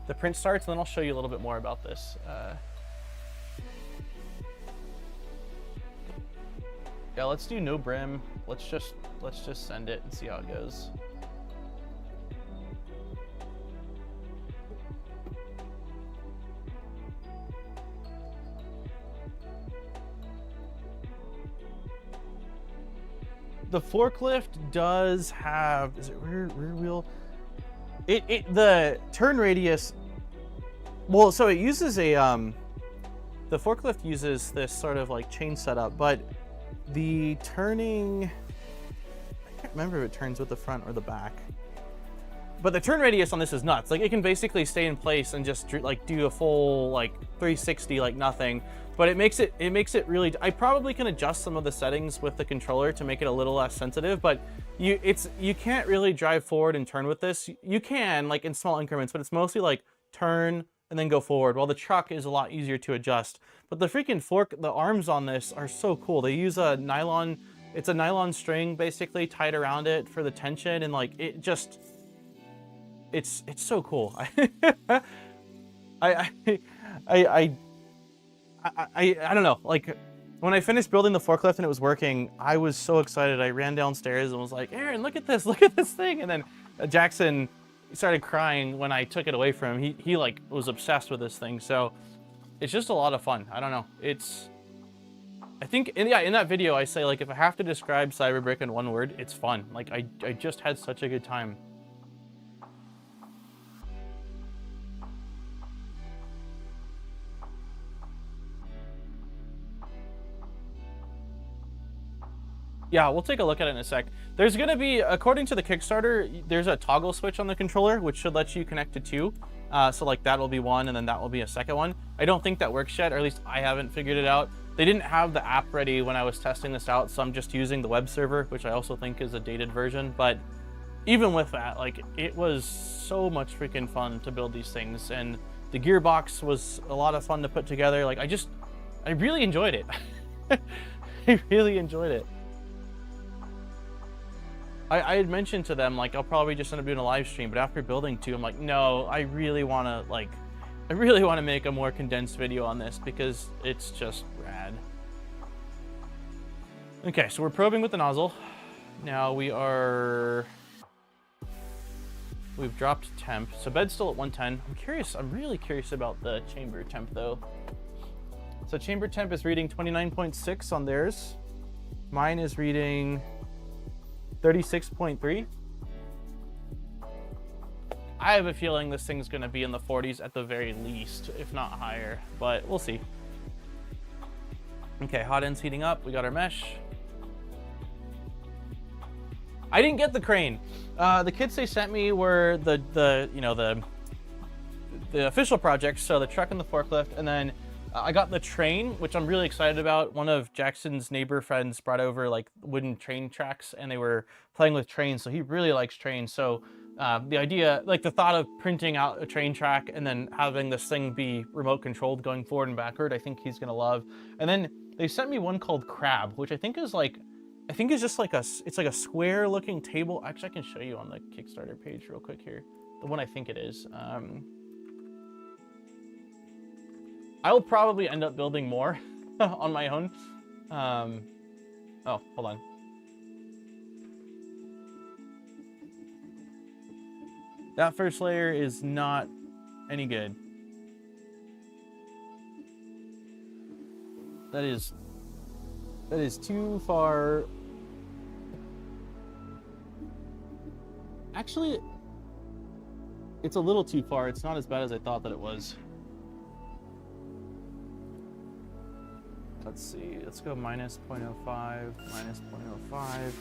the print starts, and then I'll show you a little bit more about this. Yeah, let's do no brim. Let's just send it and see how it goes. The forklift does have, is it rear wheel? The turn radius, well, so it uses a, the forklift uses this sort of like chain setup, but the turning, I can't remember if it turns with the front or the back. But the turn radius on this is nuts. Like, it can basically stay in place and just like do a full like 360 like nothing. But it makes it really, I probably can adjust some of the settings with the controller to make it a little less sensitive, but you can't really drive forward and turn with this. You can, like, in small increments, but it's mostly like turn and then go forward, while the truck is a lot easier to adjust. But the freaking fork, the arms on this are so cool. They use a nylon, it's a nylon string basically tied around it for the tension, and like it just, it's so cool. I don't know, like when I finished building the forklift and it was working, I was so excited. I ran downstairs and was like, Aaron, look at this thing. And then Jackson started crying when I took it away from him. He like was obsessed with this thing. So it's just a lot of fun. I don't know. I think in that video, I say, like, if I have to describe Cyberbrick in one word, it's fun. Like, I just had such a good time. Yeah, we'll take a look at it in a sec. There's going to be, according to the Kickstarter, there's a toggle switch on the controller, which should let you connect to 2. So like that will be one, and then that will be a second one. I don't think that works yet, or at least I haven't figured it out. They didn't have the app ready when I was testing this out, so I'm just using the web server, which I also think is a dated version. But even with that, like, it was so much freaking fun to build these things, and the gearbox was a lot of fun to put together. Like, I really enjoyed it. I really enjoyed it. I had mentioned to them, like, I'll probably just end up doing a live stream, but after building 2, I'm like, no, I really want to make a more condensed video on this because it's just rad. Okay, so we're probing with the nozzle. Now we've dropped temp. So bed's still at 110. I'm really curious about the chamber temp though. So chamber temp is reading 29.6 on theirs. Mine is reading 36.3. I have a feeling this thing's gonna be in the 40s at the very least, if not higher, but we'll see. Okay, hot end's heating up. We got our mesh. I didn't get the crane. The kits they sent me were the official projects, so the truck and the forklift, and then I got the train, which I'm really excited about. One of Jackson's neighbor friends brought over like wooden train tracks, and they were playing with trains, so he really likes trains. So the idea, like the thought of printing out a train track and then having this thing be remote controlled going forward and backward, I think he's gonna love. And then they sent me one called Crab, which I think is just like it's like a square looking table. Actually, I can show you on the Kickstarter page real quick here. The one I think it is. I'll probably end up building more on my own. Oh, hold on. That first layer is not any good. That is too far. Actually, it's a little too far. It's not as bad as I thought that it was. Let's see, let's go minus 0.05, minus 0.05.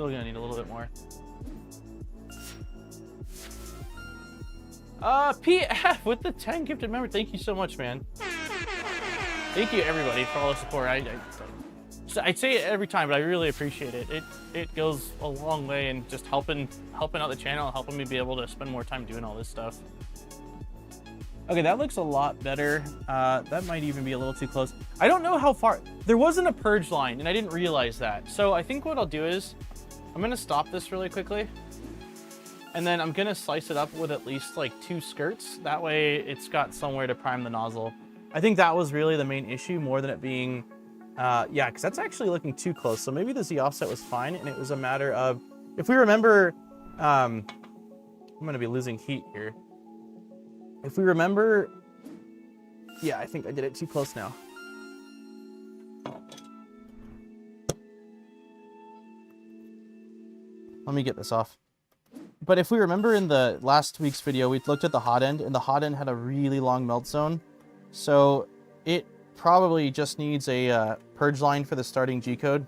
still gonna need a little bit more. PF with the 10 gifted member. Thank you so much, man. Thank you everybody for all the support. I say it every time, but I really appreciate it. It goes a long way in just helping out the channel, helping me be able to spend more time doing all this stuff. Okay, that looks a lot better. That might even be a little too close. I don't know how far. There wasn't a purge line, and I didn't realize that. So I think what I'll do is I'm gonna stop this really quickly, and then I'm gonna slice it up with at least like 2 skirts. That way it's got somewhere to prime the nozzle. I think that was really the main issue, more than it being, yeah, because that's actually looking too close. So maybe the Z offset was fine, and it was a matter of, if we remember, I'm gonna be losing heat here. If we remember, yeah, I think I did it too close now. Let me get this off. But if we remember in the last week's video, we looked at the hot end, and the hot end had a really long melt zone. So it probably just needs a purge line for the starting G-code,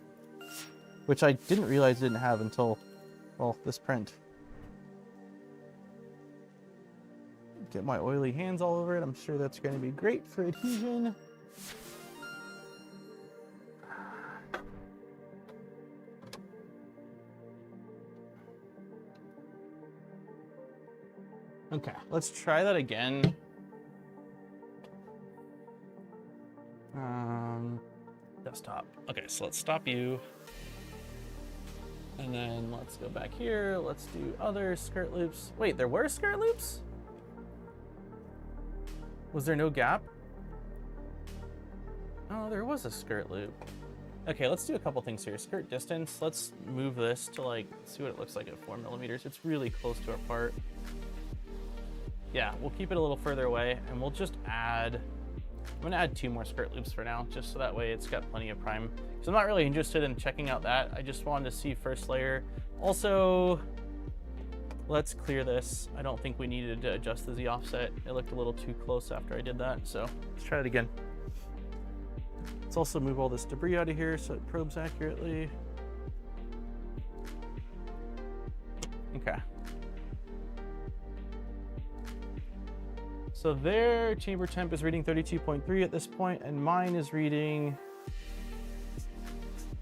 which I didn't realize it didn't have until, well, this print. Get my oily hands all over it. I'm sure that's going to be great for adhesion. Okay, let's try that again. Desktop. Okay, so let's stop you. And then let's go back here. Let's do other skirt loops. Wait, there were skirt loops? Was there no gap? Oh, there was a skirt loop. Okay, let's do a couple things here. Skirt distance. Let's move this to like, see what it looks like at 4 millimeters. It's really close to our part. Yeah, we'll keep it a little further away, and we'll just add, I'm gonna add 2 more skirt loops for now, just so that way it's got plenty of prime. So I'm not really interested in checking out that. I just wanted to see first layer. Also, let's clear this. I don't think we needed to adjust the Z offset. It looked a little too close after I did that, so let's try it again. Let's also move all this debris out of here so it probes accurately. Okay. So their chamber temp is reading 32.3 at this point, and mine is reading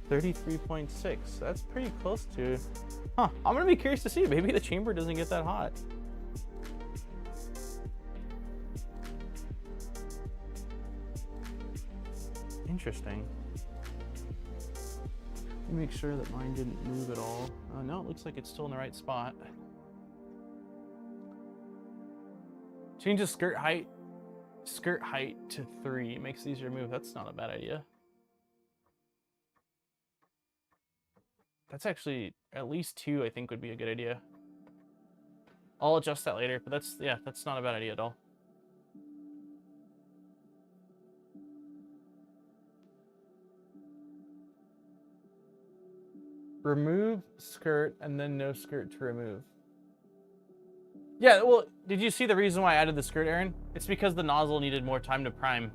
33.6. That's pretty close to, huh, I'm gonna be curious to see. Maybe the chamber doesn't get that hot. Interesting. Let me make sure that mine didn't move at all. No, it looks like it's still in the right spot. Change the skirt height to 3. Makes it easier to move. That's not a bad idea. That's actually at least 2, I think would be a good idea. I'll adjust that later, but that's, yeah, that's not a bad idea at all. Remove skirt and then no skirt to remove. Yeah, well, did you see the reason why I added the skirt, Aaron? It's because the nozzle needed more time to prime.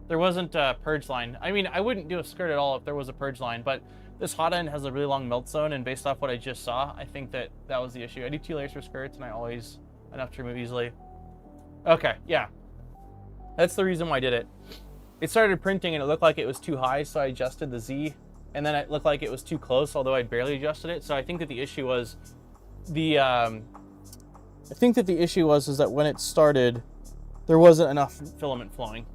There wasn't a purge line. I mean, I wouldn't do a skirt at all if there was a purge line, but this hot end has a really long melt zone, and based off what I just saw, I think that that was the issue. I do 2 layers for skirts, and I always enough to remove easily. Okay, yeah. That's the reason why I did it. It started printing, and it looked like it was too high, so I adjusted the Z, and then it looked like it was too close, although I barely adjusted it. So I think that the issue was is that when it started, there wasn't enough filament flowing.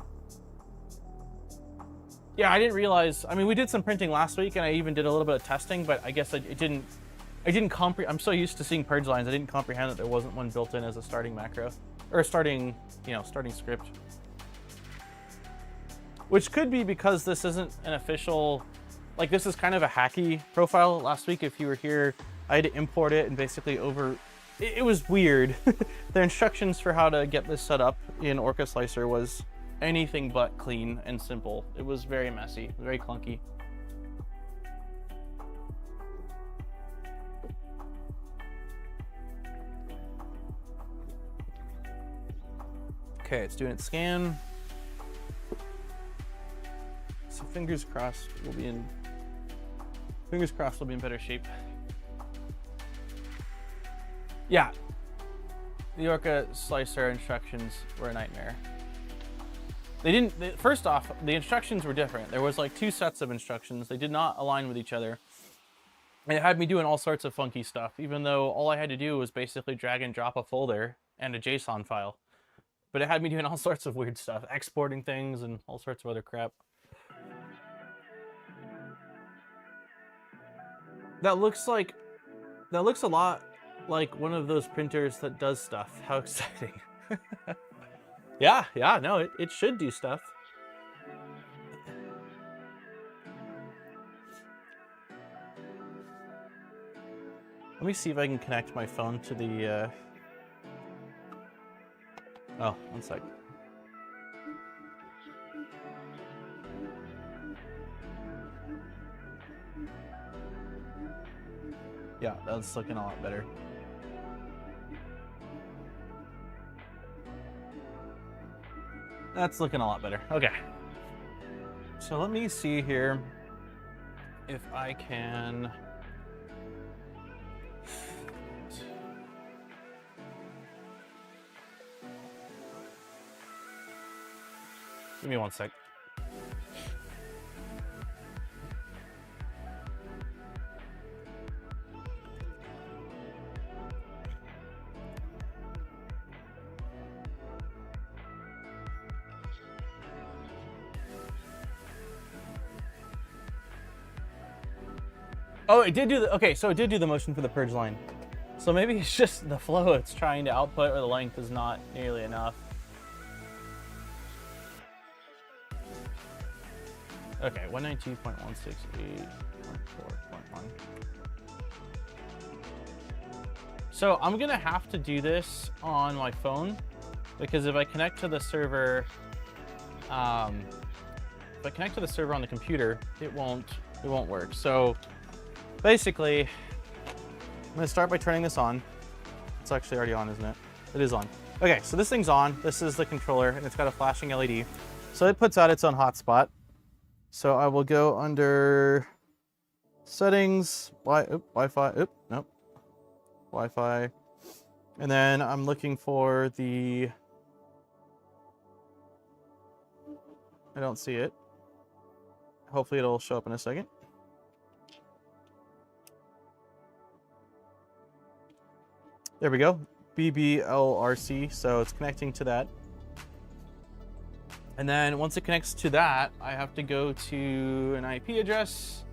Yeah, I didn't realize. I mean, we did some printing last week, and I even did a little bit of testing, but I guess I didn't comprehend. I'm so used to seeing purge lines, I didn't comprehend that there wasn't one built in as a starting macro, or starting script. Which could be because this isn't an official, like this is kind of a hacky profile. Last week, if you were here, I had to import it and basically it was weird. The instructions for how to get this set up in Orca Slicer was anything but clean and simple. It was very messy, very clunky. Okay, it's doing its scan. So fingers crossed we'll be in better shape. Yeah. The Orca slicer instructions were a nightmare. First off, the instructions were different. There was like 2 sets of instructions. They did not align with each other. And it had me doing all sorts of funky stuff, even though all I had to do was basically drag and drop a folder and a JSON file. But it had me doing all sorts of weird stuff, exporting things and all sorts of other crap. That looks a lot like one of those printers that does stuff. How exciting. Yeah, no, it should do stuff. Let me see if I can connect my phone to the, Oh, one sec. Yeah, that's looking a lot better. That's looking a lot better. Okay. So let me see here if I can... Give me one sec. Oh, it did do the, okay, so it did do the motion for the purge line. So maybe it's just the flow it's trying to output, or the length is not nearly enough. Okay, 192.168.4.1. So I'm gonna have to do this on my phone, because if I connect to the server, if I connect to the server on the computer, it won't work. So basically, I'm gonna start by turning this on. It's actually already on, isn't it? It is on. Okay, so this thing's on. This is the controller, and it's got a flashing LED. So it puts out its own hotspot. So I will go under settings, Wi-Fi, nope, Wi-Fi. And then I'm looking for the, I don't see it. Hopefully it'll show up in a second. There we go, BBLRC, so it's connecting to that. And then once it connects to that, I have to go to an IP address.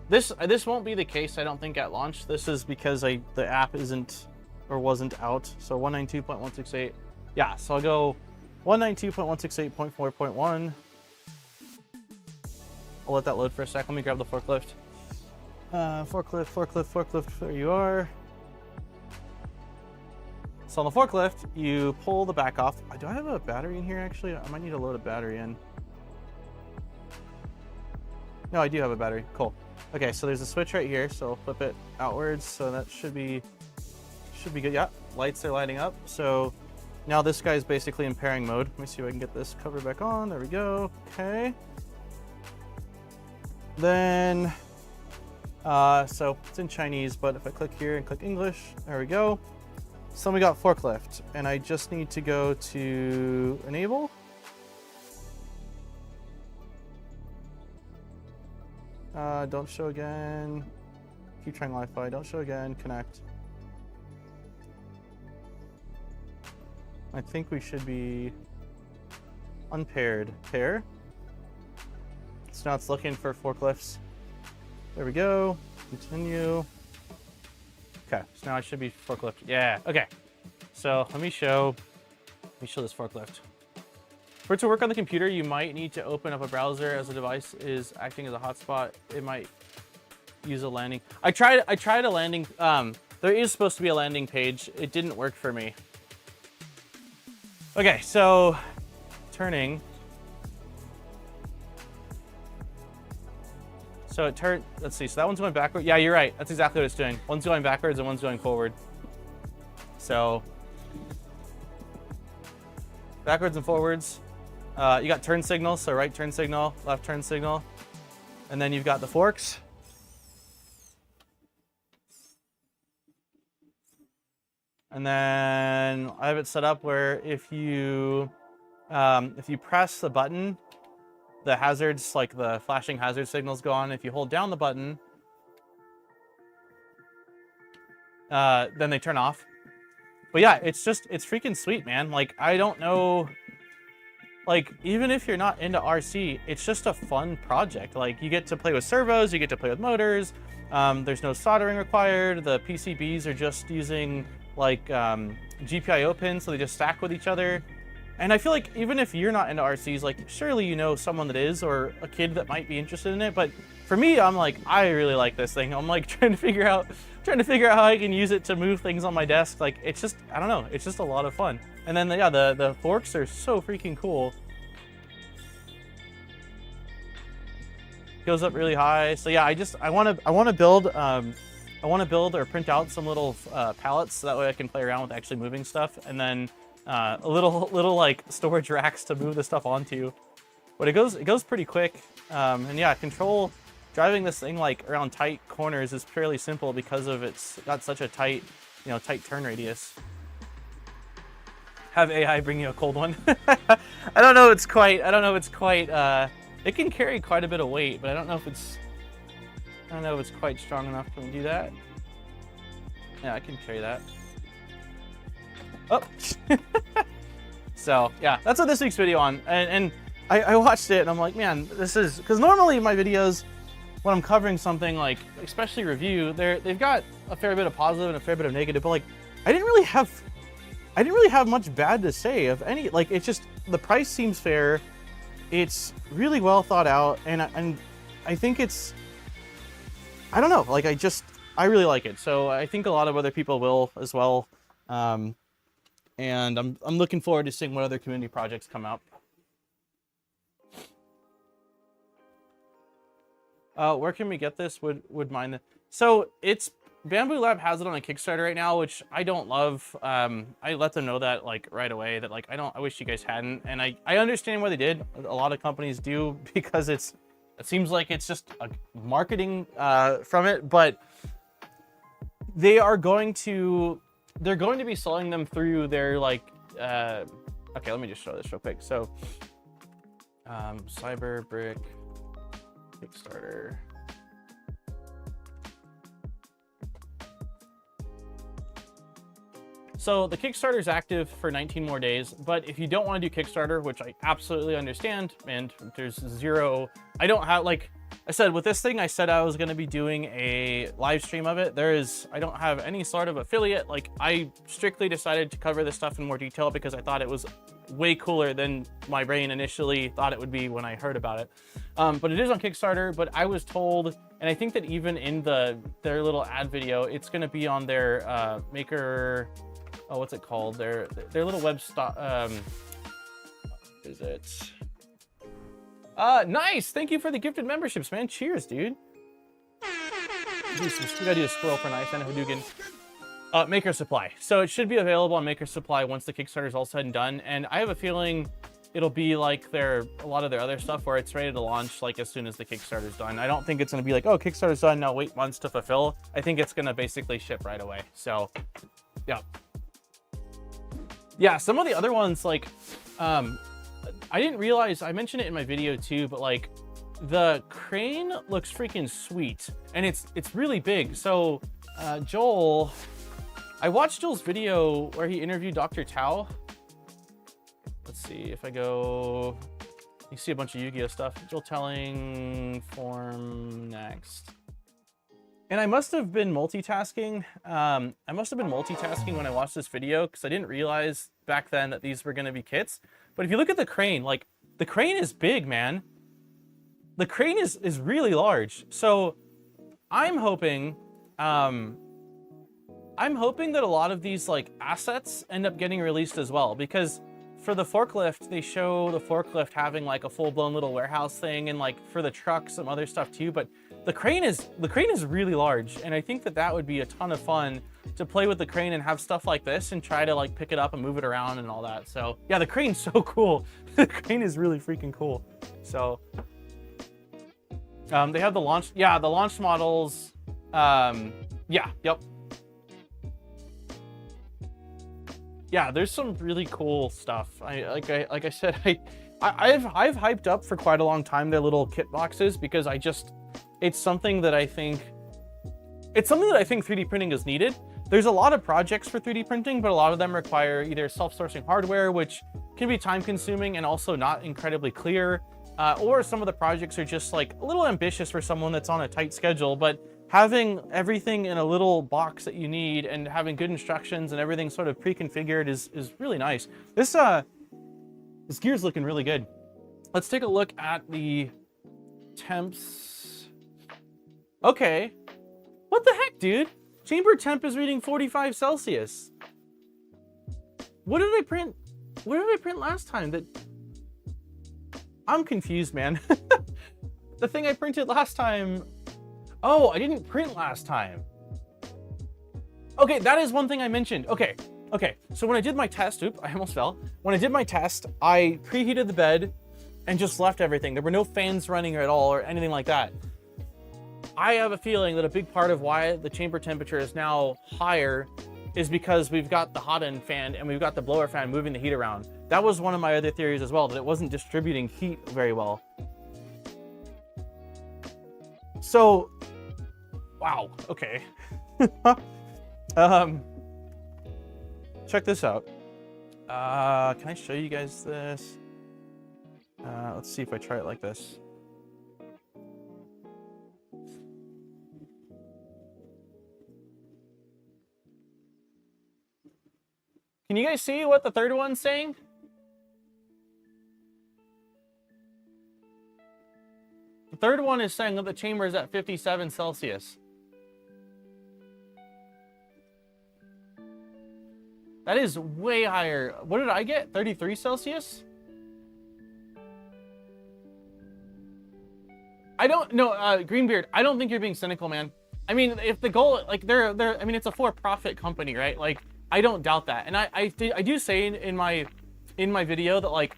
This won't be the case, I don't think, at launch. This is because the app isn't, or wasn't out. So 192.168, yeah, so I'll go 192.168.4.1. I'll let that load for a sec. Let me grab the forklift. Forklift, there you are. So on the forklift, you pull the back off. Do I have a battery in here, actually? I might need to load a battery in. No, I do have a battery. Cool. Okay, so there's a switch right here, so I'll flip it outwards. So that should be good. Yeah, lights are lighting up. So now this guy's basically in pairing mode. Let me see if I can get this cover back on. There we go. Okay. Then, so it's in Chinese, but if I click here and click English, there we go. So we got forklift, and I just need to go to enable. Don't show again. Keep trying Wi-Fi. Don't show again. Connect. I think we should be unpaired. Pair. So now it's looking for forklifts. There we go. Continue. Okay, so now I should be forklift. Yeah, okay. So let me show this forklift. For it to work on the computer, you might need to open up a browser as the device is acting as a hotspot. It might use a landing. I tried a landing, there is supposed to be a landing page. It didn't work for me. Okay, so turning. So it turned, let's see, so that one's going backward. Yeah, you're right. That's exactly what it's doing. One's going backwards and one's going forward. So backwards and forwards. You got turn signals, so right turn signal, left turn signal. And then you've got the forks. And then I have it set up where if you press the button, the hazards, like the flashing hazard signals go on. If you hold down the button, then they turn off. But yeah, it's freaking sweet, man. Like, I don't know, like, even if you're not into RC, it's just a fun project. Like, you get to play with servos, you get to play with motors. There's no soldering required. The PCBs are just using like GPIO pins, so they just stack with each other. And I feel like even if you're not into RCs, like, surely you know someone that is, or a kid that might be interested in it. But for me, I'm like, I really like this thing. I'm like trying to figure out how I can use it to move things on my desk. Like, it's just, I don't know, it's just a lot of fun. And then yeah, the forks are so freaking cool. Goes up really high. So yeah, I want to build or print out some little pallets, so that way I can play around with actually moving stuff, and then a little like storage racks to move the stuff onto. But it goes pretty quick. And yeah, driving this thing like around tight corners is fairly simple because of it's got such a tight turn radius. Have AI bring you a cold one. I don't know. It's quite. It can carry quite a bit of weight, but I don't know if it's quite strong enough to do that. Yeah, I can carry that. Oh. So yeah, that's what this week's video on. And I watched it and I'm like, man, this is, because normally my videos, when I'm covering something like, especially review, they've got a fair bit of positive and a fair bit of negative, but like, I didn't really have much bad to say of any. Like, it's just, the price seems fair. It's really well thought out, and I think it's, I don't know, like, I really like it. So I think a lot of other people will as well. And I'm looking forward to seeing what other community projects come out. Where can we get this? Would mind the, so it's, Bamboo Lab has it on a Kickstarter right now, which I don't love. I let them know that like right away, that like, I wish you guys hadn't. And I understand why they did. A lot of companies do, because it seems like it's just a marketing from it, but they're going to be selling them through their like, okay, let me just show this real quick. So Cyber Brick Kickstarter. So the Kickstarter is active for 19 more days, but if you don't want to do Kickstarter, which I absolutely understand, and there's zero, I don't have, like I said, with this thing, I said I was going to be doing a live stream of it. I don't have any sort of affiliate. Like, I strictly decided to cover this stuff in more detail because I thought it was way cooler than my brain initially thought it would be when I heard about it. But it is on Kickstarter, but I was told, and I think that even in their little ad video, it's going to be on their maker, oh, what's it called? Their little web stop. Is it? Nice. Thank you for the gifted memberships, man. Cheers, dude. We gotta do a squirrel for nice and a Hadouken. Maker Supply. So it should be available on Maker Supply once the Kickstarter is all said and done. And I have a feeling it'll be like a lot of their other stuff where it's ready to launch like as soon as the Kickstarter's done. I don't think it's gonna be like, oh, Kickstarter's done, now wait months to fulfill. I think it's gonna basically ship right away. So, yeah. Yeah, some of the other ones, like, I didn't realize, I mentioned it in my video too, but like, the crane looks freaking sweet, and it's really big. So, Joel, I watched Joel's video where he interviewed Dr. Tao. Let's see if I go, you see a bunch of Yu-Gi-Oh stuff. Joel telling form next. And I must have been multitasking. When I watched this video, because I didn't realize back then that these were going to be kits. But if you look at the crane, like, the crane is big, man. The crane is really large. So I'm hoping that a lot of these like assets end up getting released as well, because for the forklift, they show the forklift having like a full-blown little warehouse thing, and like for the truck, some other stuff too. But the crane is really large, and I think that would be a ton of fun to play with the crane and have stuff like this and try to like pick it up and move it around and all that. So yeah, the crane's so cool. The crane is really freaking cool. So they have the launch models. Yeah, yep. yeah, there's some really cool stuff. Like I said, I've hyped up for quite a long time their little kit boxes, because it's something that I think 3D printing is needed. There's a lot of projects for 3D printing, but a lot of them require either self-sourcing hardware, which can be time consuming and also not incredibly clear, or some of the projects are just like a little ambitious for someone that's on a tight schedule. But having everything in a little box that you need and having good instructions and everything sort of pre-configured is really nice. This gear's looking really good. Let's take a look at the temps. Okay. What the heck, dude? Chamber temp is reading 45 Celsius. What did I print? What did I print last time? I'm confused, man. The thing I printed last time. Oh, I didn't print last time. Okay, that is one thing I mentioned. Okay. So when I did my test, I almost fell. When I did my test, I preheated the bed and just left everything. There were no fans running at all or anything like that. I have a feeling that a big part of why the chamber temperature is now higher is because we've got the hot end fan and we've got the blower fan moving the heat around. That was one of my other theories as well, that it wasn't distributing heat very well. So, wow, okay. Check this out. Can I show you guys this? Let's see if I try it like this. Can you guys see what the third one's saying? The third one is saying that the chamber is at 57 Celsius. That is way higher. What did I get? 33 Celsius? I don't know, Greenbeard, I don't think you're being cynical, man. I mean, if the goal, like, I mean, it's a for-profit company, right? Like, I don't doubt that. And I do say in my video that, like,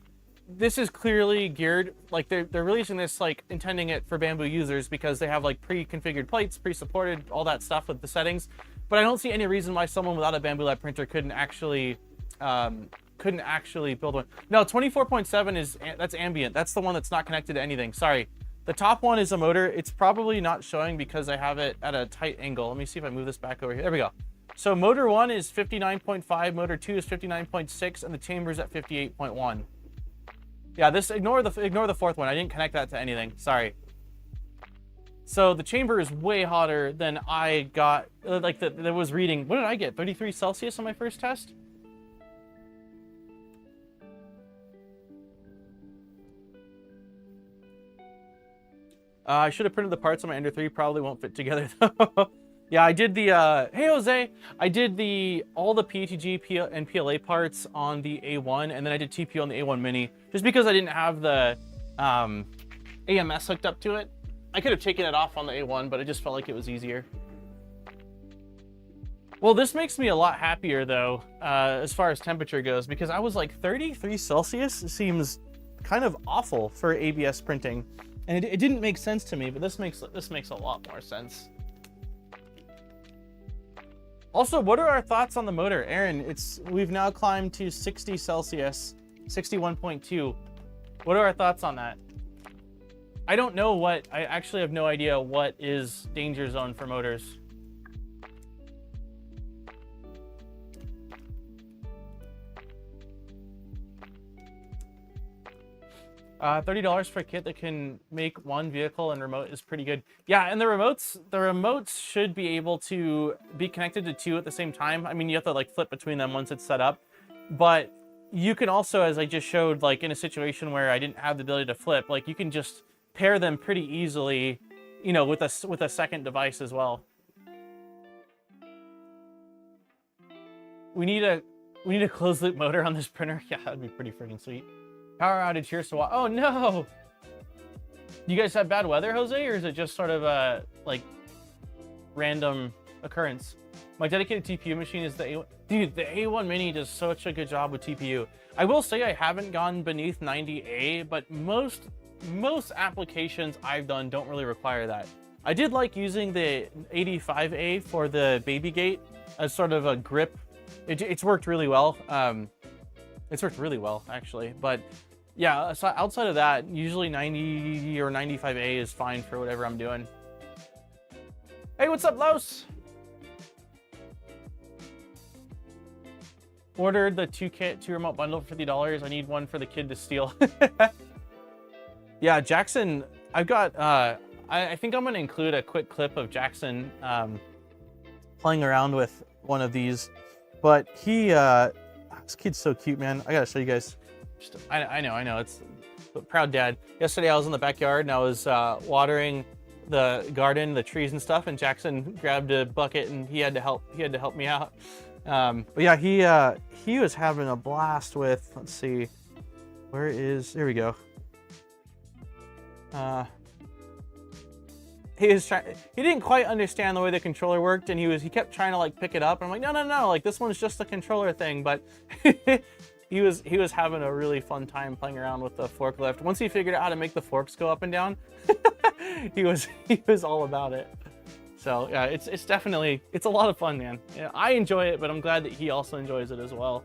this is clearly geared, like, they're releasing this, like, intending it for Bamboo users because they have, like, pre-configured plates, pre-supported, all that stuff with the settings. But I don't see any reason why someone without a Bamboo Lab printer couldn't actually build one. No, 24.7 that's ambient. That's the one that's not connected to anything. Sorry. The top one is a motor. It's probably not showing because I have it at a tight angle. Let me see if I move this back over here. There we go. So motor 1 is 59.5, motor 2 is 59.6, and the chamber's at 58.1. Yeah, ignore the fourth one. I didn't connect that to anything. Sorry. So the chamber is way hotter than I got. Like that was reading. What did I get? 33 Celsius on my first test. I should have printed the parts on my Ender 3. Probably won't fit together though. Yeah, I did the, hey Jose, I did all the PETG and PLA parts on the A1, and then I did TPU on the A1 Mini, just because I didn't have the AMS hooked up to it. I could have taken it off on the A1, but I just felt like it was easier. Well, this makes me a lot happier though, as far as temperature goes, because I was like 33 Celsius seems kind of awful for ABS printing, and it didn't make sense to me, but this makes a lot more sense. Also, what are our thoughts on the motor? Aaron, we've now climbed to 60 Celsius, 61.2. What are our thoughts on that? I don't know I actually have no idea what is danger zone for motors. $30 for a kit that can make one vehicle and remote is pretty good. Yeah, and the remotes should be able to be connected to two at the same time. I mean, you have to like flip between them once it's set up, but you can also, as I just showed, like in a situation where I didn't have the ability to flip, like you can just pair them pretty easily, you know, with a second device as well. We need a closed loop motor on this printer. Yeah, that'd be pretty freaking sweet. Power outage here, so oh no! You guys have bad weather, Jose, or is it just sort of a like random occurrence? My dedicated TPU machine is the A1. Dude, the A1 Mini does such a good job with TPU. I will say I haven't gone beneath 90A, but most applications I've done don't really require that. I did like using the 85A for the baby gate as sort of a grip it's worked really well. It's worked really well, actually. But yeah, so outside of that, usually 90 or 95A is fine for whatever I'm doing. Hey, what's up, Los? Ordered the 2 remote bundle for $50. I need one for the kid to steal. Yeah, Jackson, I've got, I think I'm going to include a quick clip of Jackson playing around with one of these. But he, this kid's so cute, man. I got to show you guys. I know, it's a proud dad. Yesterday I was in the backyard and I was watering the garden, the trees and stuff, and Jackson grabbed a bucket and he had to help me out. But yeah, he was having a blast with, let's see, there we go. He didn't quite understand the way the controller worked, and he kept trying to like pick it up. And I'm like, no, like this one's just a controller thing. But he was having a really fun time playing around with the forklift. Once he figured out how to make the forks go up and down, he was all about it. So yeah, it's definitely, it's a lot of fun, man. Yeah, I enjoy it, but I'm glad that he also enjoys it as well.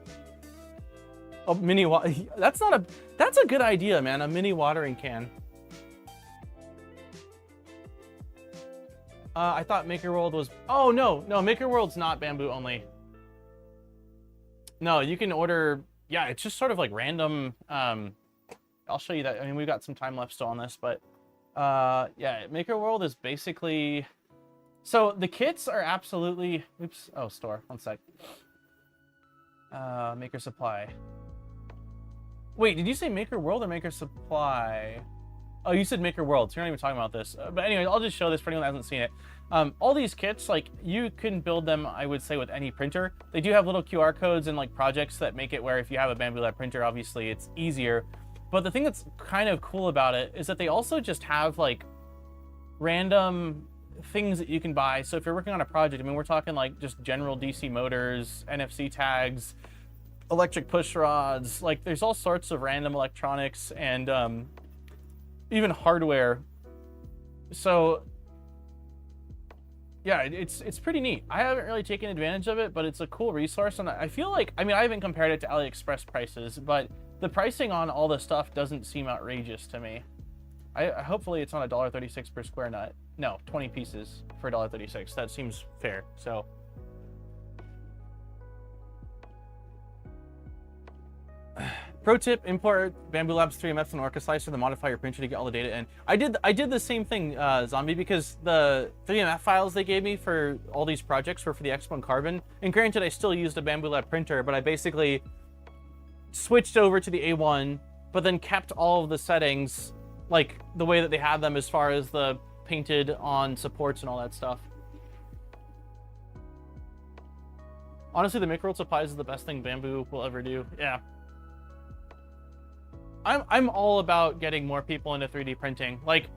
Oh, that's a good idea, man. A mini watering can. I thought Maker World was, oh no, Maker World's not bamboo only. No, you can order, yeah, it's just sort of like random. I'll show you that. I mean, we've got some time left still on this, but yeah, Maker World is basically, so the kits are absolutely, oops, oh, store, one sec. Maker Supply. Wait, did you say Maker World or Maker Supply? Oh, you said Maker World, so you're not even talking about this. But anyway, I'll just show this for anyone that hasn't seen it. All these kits, like, you can build them, I would say, with any printer. They do have little QR codes and like projects that make it where if you have a Bambu Lab printer, obviously it's easier. But the thing that's kind of cool about it is that they also just have like random things that you can buy. So if you're working on a project, I mean, we're talking like just general DC motors, NFC tags, electric push rods, like there's all sorts of random electronics and even hardware. So yeah, it's pretty neat. I haven't really taken advantage of it, but it's a cool resource. And I feel like, I mean, I haven't compared it to AliExpress prices, but the pricing on all the stuff doesn't seem outrageous to me. Hopefully it's not $1.36 per square nut. No, 20 pieces for $1.36. That seems fair. So pro tip, import Bambu Labs 3MF and Orca Slicer to modify your printer to get all the data in. I did the same thing, Zombie, because the 3MF files they gave me for all these projects were for the X1 Carbon. And granted, I still used a Bambu Lab printer, but I basically switched over to the A1, but then kept all of the settings like the way that they had them as far as the painted on supports and all that stuff. Honestly, the Macworld supplies is the best thing Bambu will ever do. Yeah. I'm all about getting more people into 3D printing. Like,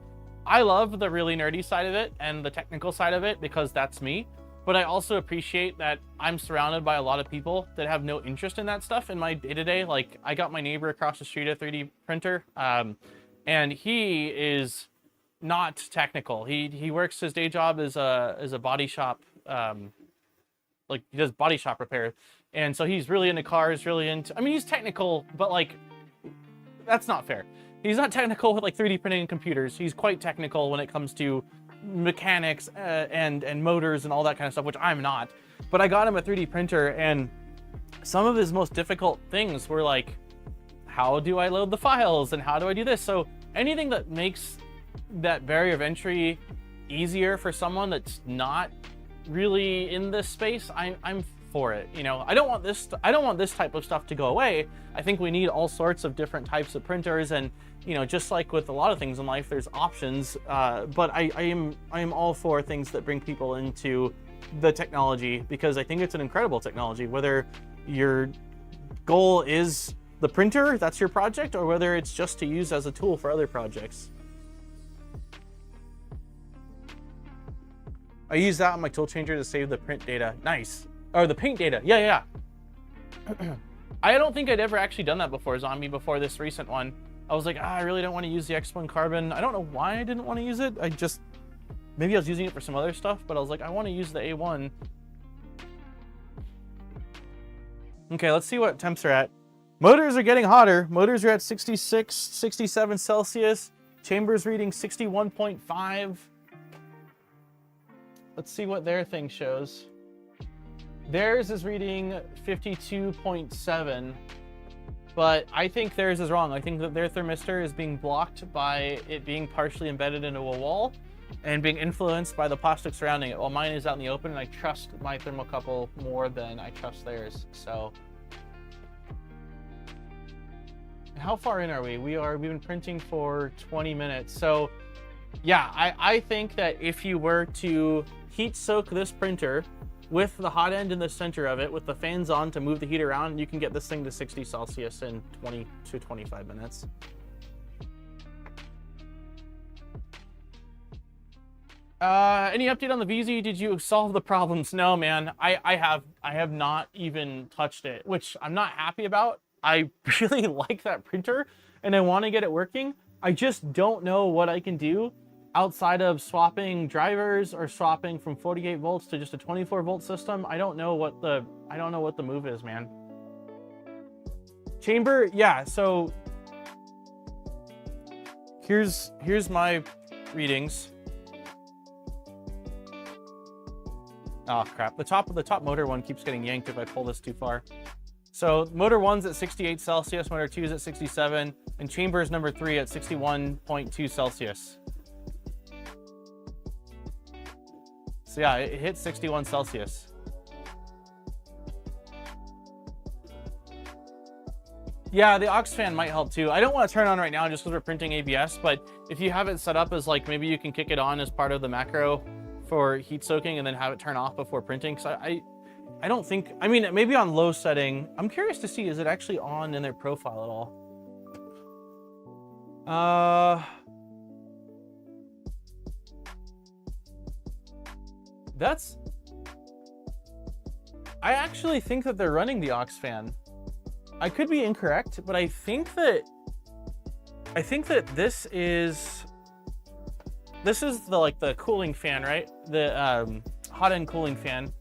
I love the really nerdy side of it and the technical side of it because that's me. But I also appreciate that I'm surrounded by a lot of people that have no interest in that stuff in my day-to-day. Like, I got my neighbor across the street a 3D printer, and he is not technical. He works, his day job as a body shop, like he does body shop repair. And so he's really into cars, really into, I mean, he's technical, but like, that's not fair. He's not technical with like 3D printing and computers. He's quite technical when it comes to mechanics and motors and all that kind of stuff, which I'm not. But I got him a 3D printer, and some of his most difficult things were like, how do I load the files and how do I do this? So anything that makes that barrier of entry easier for someone that's not really in this space, I'm for it. You know, I don't want this type of stuff to go away. I think we need all sorts of different types of printers, and you know, just like with a lot of things in life, there's options. But I am all for things that bring people into the technology, because I think it's an incredible technology. Whether your goal is the printer, that's your project, or whether it's just to use as a tool for other projects. I use that on my tool changer to save the print data. Nice. Or the paint data. Yeah. I don't think I'd ever actually done that before, Zombie, before this recent one. I was like, I really don't want to use the X1 Carbon. I don't know why I didn't want to use it. Maybe I was using it for some other stuff, but I was like, I want to use the A1. Okay, let's see what temps are at. Motors are getting hotter. Motors are at 66, 67 Celsius. Chamber's reading 61.5. Let's see what their thing shows. Theirs is reading 52.7, but I think theirs is wrong. I think that their thermistor is being blocked by it being partially embedded into a wall and being influenced by the plastic surrounding it, while mine is out in the open, and I trust my thermocouple more than I trust theirs. So how far in are we? We've been printing for 20 minutes. So yeah, I think that if you were to heat soak this printer with the hot end in the center of it, with the fans on to move the heat around, you can get this thing to 60 Celsius in 20 to 25 minutes. Any update on the VZ? Did you solve the problems? No, man, I have not even touched it, which I'm not happy about. I really like that printer and I want to get it working. I just don't know what I can do outside of swapping drivers or swapping from 48 volts to just a 24 volt system. I don't know what the move is, man. Chamber, yeah, so here's my readings. Oh crap, the top motor one keeps getting yanked if I pull this too far. So motor 1's at 68 Celsius, motor 2 is at 67, and chamber is number 3 at 61.2 Celsius. So yeah, it hit 61 Celsius. Yeah, the aux fan might help too. I don't want to turn it on right now just because we're printing ABS, but if you have it set up as like, maybe you can kick it on as part of the macro for heat soaking and then have it turn off before printing. So I don't think, I mean, maybe on low setting. I'm curious to see, is it actually on in their profile at all? I actually think that they're running the aux fan. I could be incorrect, but I think that this is the cooling fan, right? The hot end cooling fan.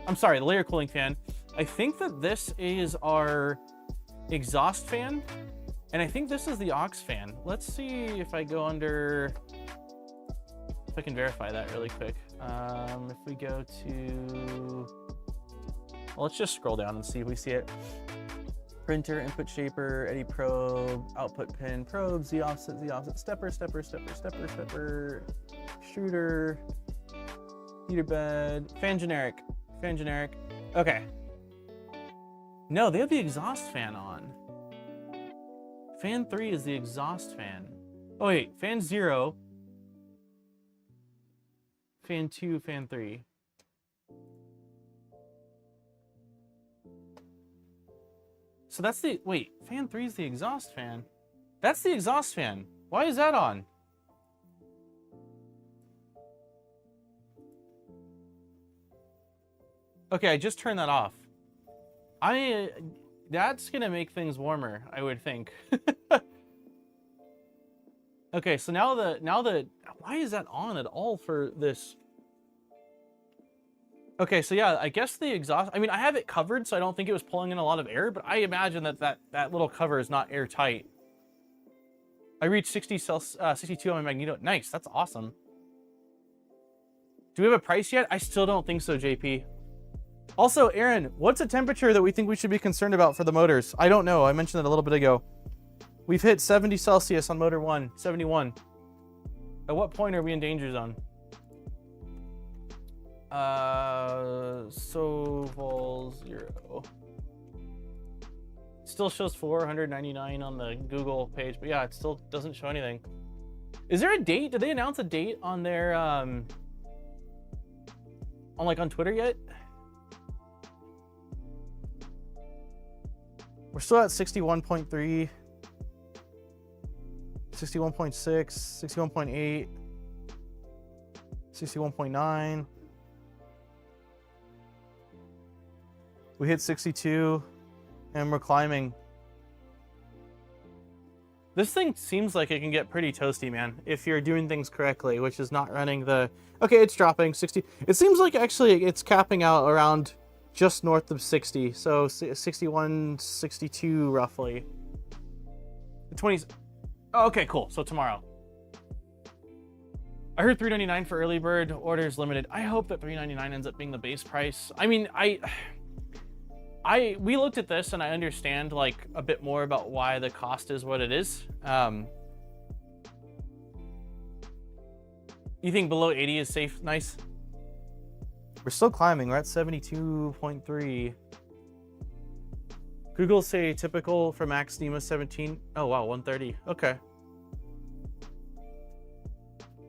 I'm sorry, the layer cooling fan. I think that this is our exhaust fan, and I think this is the aux fan. Let's see if I go under, if I can verify that really quick. If we go to, well, let's just scroll down and see if we see it. Printer, input shaper, eddy probe, output pin, probe, Z offset, stepper, extruder, heater bed, fan generic. Okay. No, they have the exhaust fan on. Fan 3 is the exhaust fan. Oh wait, fan 0. Fan 2, fan 3. So that's the, wait, fan 3 is the exhaust fan. That's the exhaust fan. Why is that on? Okay, I just turned that off. That's gonna make things warmer, I would think. Okay, so now the, why is that on at all for this? Okay, so yeah, I guess the exhaust, I mean, I have it covered, so I don't think it was pulling in a lot of air, but I imagine that little cover is not airtight. I reached 62 on my magneto. Nice, that's awesome. Do we have a price yet? I still don't think so, JP. Also, Aaron, what's a temperature that we think we should be concerned about for the motors? I don't know. I mentioned it a little bit ago. We've hit 70 Celsius on motor 1, 71. At what point are we in danger zone? Soval Zero. Still shows 499 on the Google page, but yeah, it still doesn't show anything. Is there a date? Did they announce a date on their, on Twitter yet? We're still at 61.3, 61.6, 61.8, 61.9. We hit 62 and we're climbing. This thing seems like it can get pretty toasty, man, if you're doing things correctly, which is not running the, okay, it's dropping 60. It seems like actually it's capping out around just north of 60. So 61, 62 roughly. The 20s. Oh, okay, cool. So tomorrow. I heard $399 for early bird, orders limited. I hope that $399 ends up being the base price. I mean, we looked at this and I understand like a bit more about why the cost is what it is. You think below 80 is safe? Nice. We're still climbing. We're at 72.3. Google say typical for Max NEMA 17. Oh wow, 130. Okay.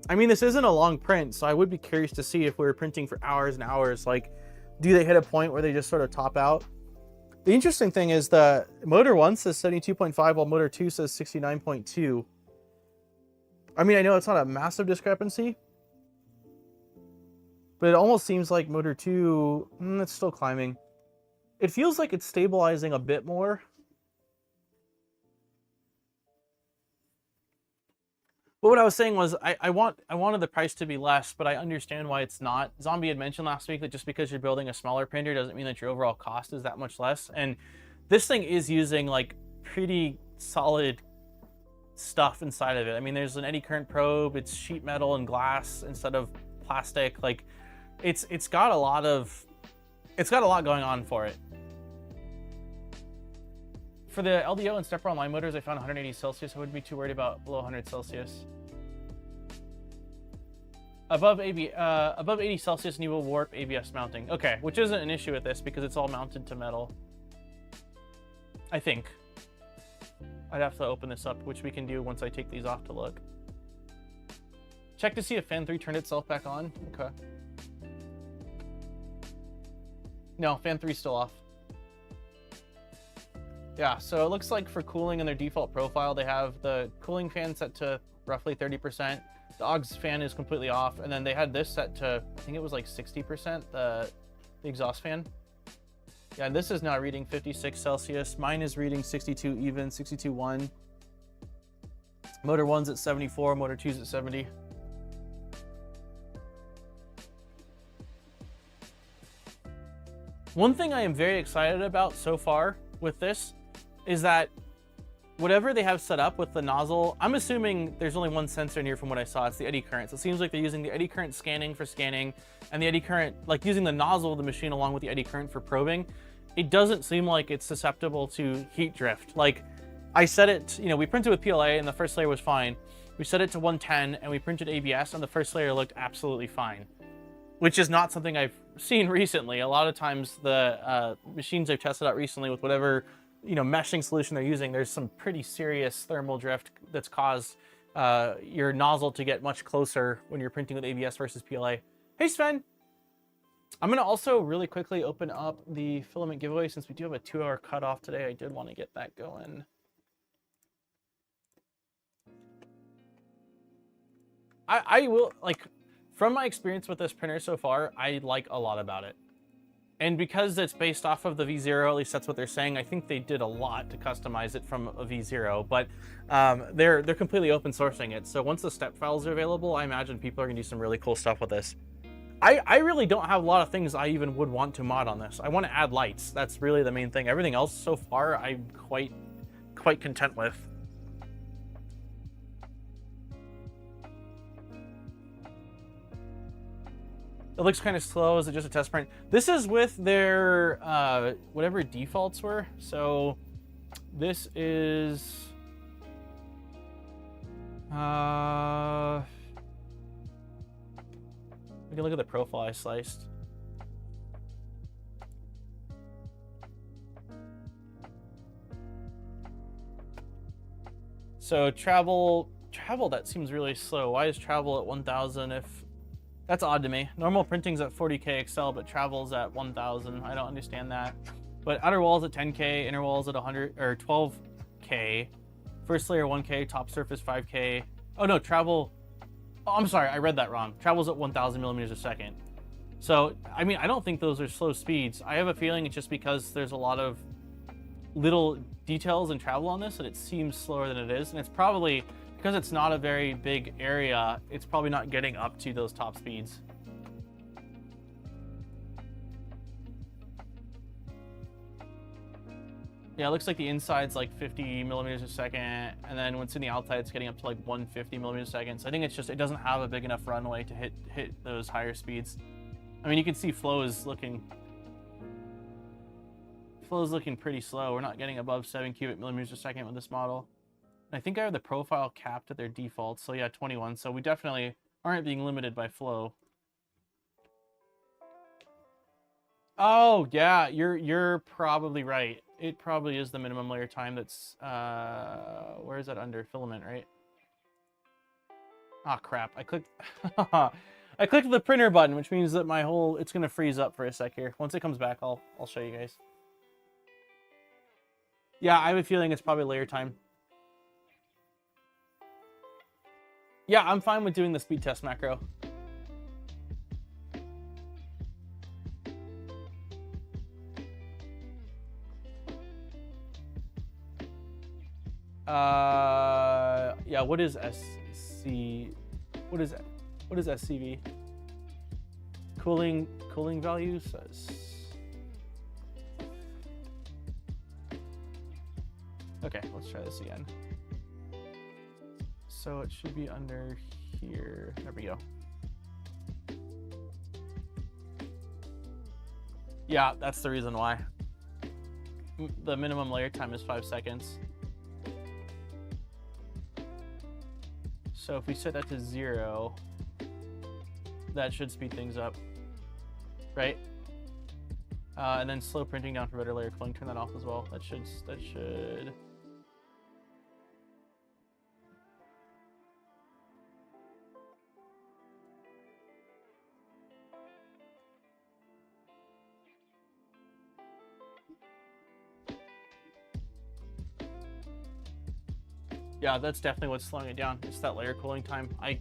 I mean, this isn't a long print, so I would be curious to see if we were printing for hours and hours. Like, do they hit a point where they just sort of top out? The interesting thing is the motor 1 says 72.5 while motor 2 says 69.2. I mean, I know it's not a massive discrepancy, but it almost seems like motor 2, it's still climbing. It feels like it's stabilizing a bit more. But what I was saying was I wanted the price to be less, but I understand why it's not. Zombie had mentioned last week that just because you're building a smaller printer doesn't mean that your overall cost is that much less. And this thing is using like pretty solid stuff inside of it. I mean, there's an eddy current probe, it's sheet metal and glass instead of plastic. Like it's got a lot going on for it. For the LDO and stepper online motors, I found 180 Celsius. I wouldn't be too worried about below 100 Celsius. Above 80 Celsius, and you will warp ABS mounting. Okay, which isn't an issue with this because it's all mounted to metal. I think. I'd have to open this up, which we can do once I take these off to look. Check to see if fan 3 turned itself back on. Okay. No, fan 3's still off. Yeah, so it looks like for cooling in their default profile, they have the cooling fan set to roughly 30%. The aux fan is completely off, and then they had this set to, I think it was like 60%, the exhaust fan. Yeah, and this is now reading 56 Celsius. Mine is reading 62 even, 62.1. Motor 1's at 74, motor 2's at 70. One thing I am very excited about so far with this is that whatever they have set up with the nozzle, I'm assuming there's only one sensor in here from what I saw. It's the eddy current. So it seems like they're using the eddy current scanning for scanning and the eddy current, like using the nozzle of the machine along with the eddy current for probing. It doesn't seem like it's susceptible to heat drift. Like I set it, you know, we printed with PLA and the first layer was fine. We set it to 110 and we printed ABS and the first layer looked absolutely fine, which is not something I've seen recently. A lot of times the machines I've tested out recently with whatever, you know, meshing solution they're using, there's some pretty serious thermal drift that's caused your nozzle to get much closer when you're printing with ABS versus PLA. Hey Sven! I'm gonna also really quickly open up the filament giveaway since we do have a 2-hour cutoff today. I did want to get that going. I will, like, from my experience with this printer so far, I like a lot about it. And because it's based off of the V0, at least that's what they're saying, I think they did a lot to customize it from a V0, but they're completely open sourcing it. So once the step files are available, I imagine people are gonna do some really cool stuff with this. I really don't have a lot of things I even would want to mod on this. I want to add lights. That's really the main thing. Everything else so far, I'm quite content with. It looks kind of slow. Is it just a test print? This is with their whatever defaults were. So this is we can look at the profile I sliced. So travel, that seems really slow. Why is travel at 1000 if that's odd to me. Normal printing's at 40K XL, but travel's at 1000. I don't understand that. But outer walls at 10K, inner walls at 100 or 12K. First layer 1K, top surface 5K. Oh no, travel. Oh, I'm sorry, I read that wrong. Travel's at 1000 millimeters a second. So, I mean, I don't think those are slow speeds. I have a feeling it's just because there's a lot of little details in travel on this that it seems slower than it is. And it's probably, because it's not a very big area, it's probably not getting up to those top speeds. Yeah, it looks like the inside's like 50 millimeters a second, and then once in the outside, it's getting up to like 150 millimeters a second. So I think it's just, it doesn't have a big enough runway to hit those higher speeds. I mean, you can see flow is looking pretty slow. We're not getting above 7 cubic millimeters a second with this model. And I think I have the profile capped at their default. So yeah, 21. So we definitely aren't being limited by flow. Oh yeah, you're probably right. It probably is the minimum layer time. That's where is that under filament, right? Ah, crap. I clicked I clicked the printer button, which means that my whole it's gonna freeze up for a sec here. Once it comes back, I'll show you guys. Yeah, I have a feeling it's probably layer time. Yeah, I'm fine with doing the speed test macro. Yeah, what is SC? What is SCV? Cooling value says. Okay, let's try this again. So it should be under here. There we go. Yeah, that's the reason why. The minimum layer time is 5 seconds. So if we set that to 0, that should speed things up, right? And then slow printing down for better layer cooling. Turn that off as well. That should. Yeah, that's definitely what's slowing it down. It's that layer cooling time. I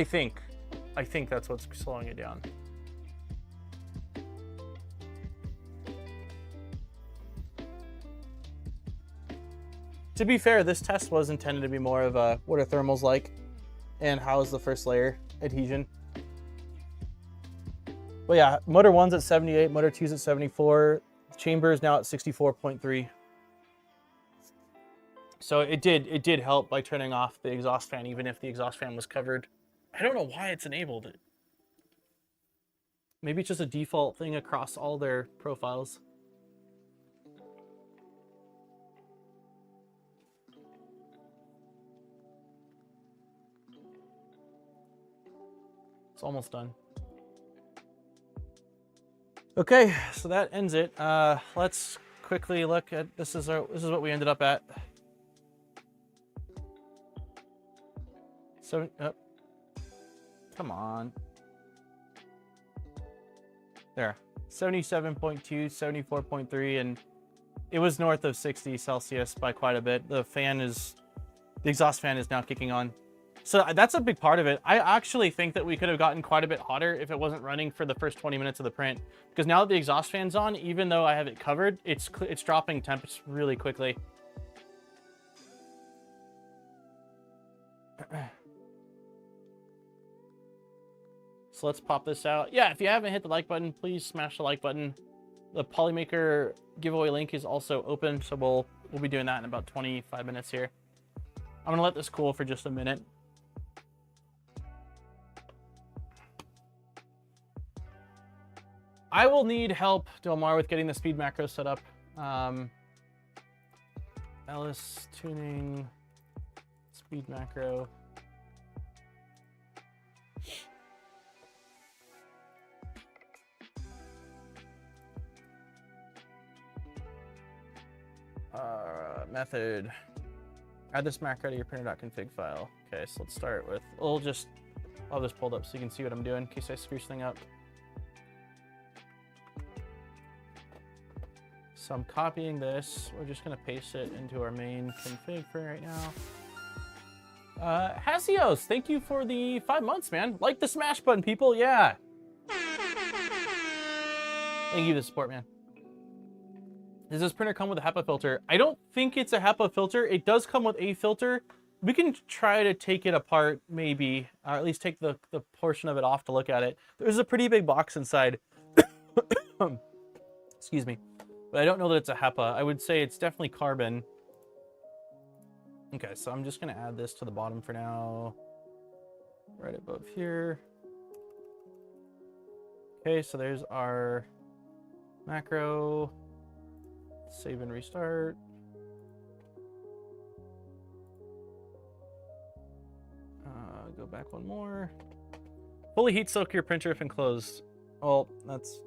think that's what's slowing it down. To be fair, this test was intended to be more of a what are thermals like and how is the first layer adhesion. But yeah, motor 1's at 78, motor 2's at 74, chamber is now at 64.3. So it did help by turning off the exhaust fan, even if the exhaust fan was covered. I don't know why it's enabled. Maybe it's just a default thing across all their profiles. It's almost done. Okay, so that ends it. Let's quickly look at this is what we ended up at. So, come on. There, 77.2, 74.3, and it was north of 60 Celsius by quite a bit. The exhaust fan is now kicking on. So that's a big part of it. I actually think that we could have gotten quite a bit hotter if it wasn't running for the first 20 minutes of the print. Because now that the exhaust fan's on, even though I have it covered, it's dropping temps really quickly. So let's pop this out. Yeah, if you haven't hit the like button, please smash the like button. The Polymaker giveaway link is also open, so we'll be doing that in about 25 minutes here. I'm gonna let this cool for just a minute. I will need help, Delmar, with getting the speed macro set up. Ellis tuning, speed macro. Method. Add this macro to your printer.config file. Okay, so let's start with, I'll have this pulled up so you can see what I'm doing in case I screw something up. So I'm copying this. We're just gonna paste it into our main config for right now. Hasios, thank you for the 5 months, man. Like the smash button, people, yeah. Thank you for the support, man. Does this printer come with a HEPA filter? I don't think it's a HEPA filter. It does come with a filter. We can try to take it apart, maybe, or at least take the portion of it off to look at it. There's a pretty big box inside. Excuse me. but I don't know that it's a HEPA. I would say it's definitely carbon. Okay, so I'm just gonna add this to the bottom for now, right above here. Okay, so there's our macro. Save and restart. Go back one more. Fully heat soak your printer if enclosed. Well, that's...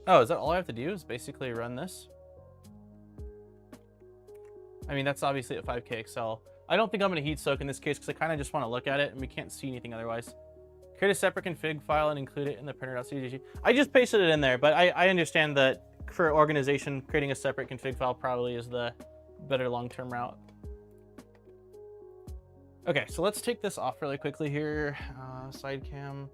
Oh, is that all I have to do is basically run this? I mean, that's obviously at 5K Excel. I don't think I'm going to heat soak in this case because I kind of just want to look at it and we can't see anything otherwise. Create a separate config file and include it in the printer.cdg. I just pasted it in there, but I understand that for organization, creating a separate config file probably is the better long-term route. Okay, so let's take this off really quickly here. Side cam.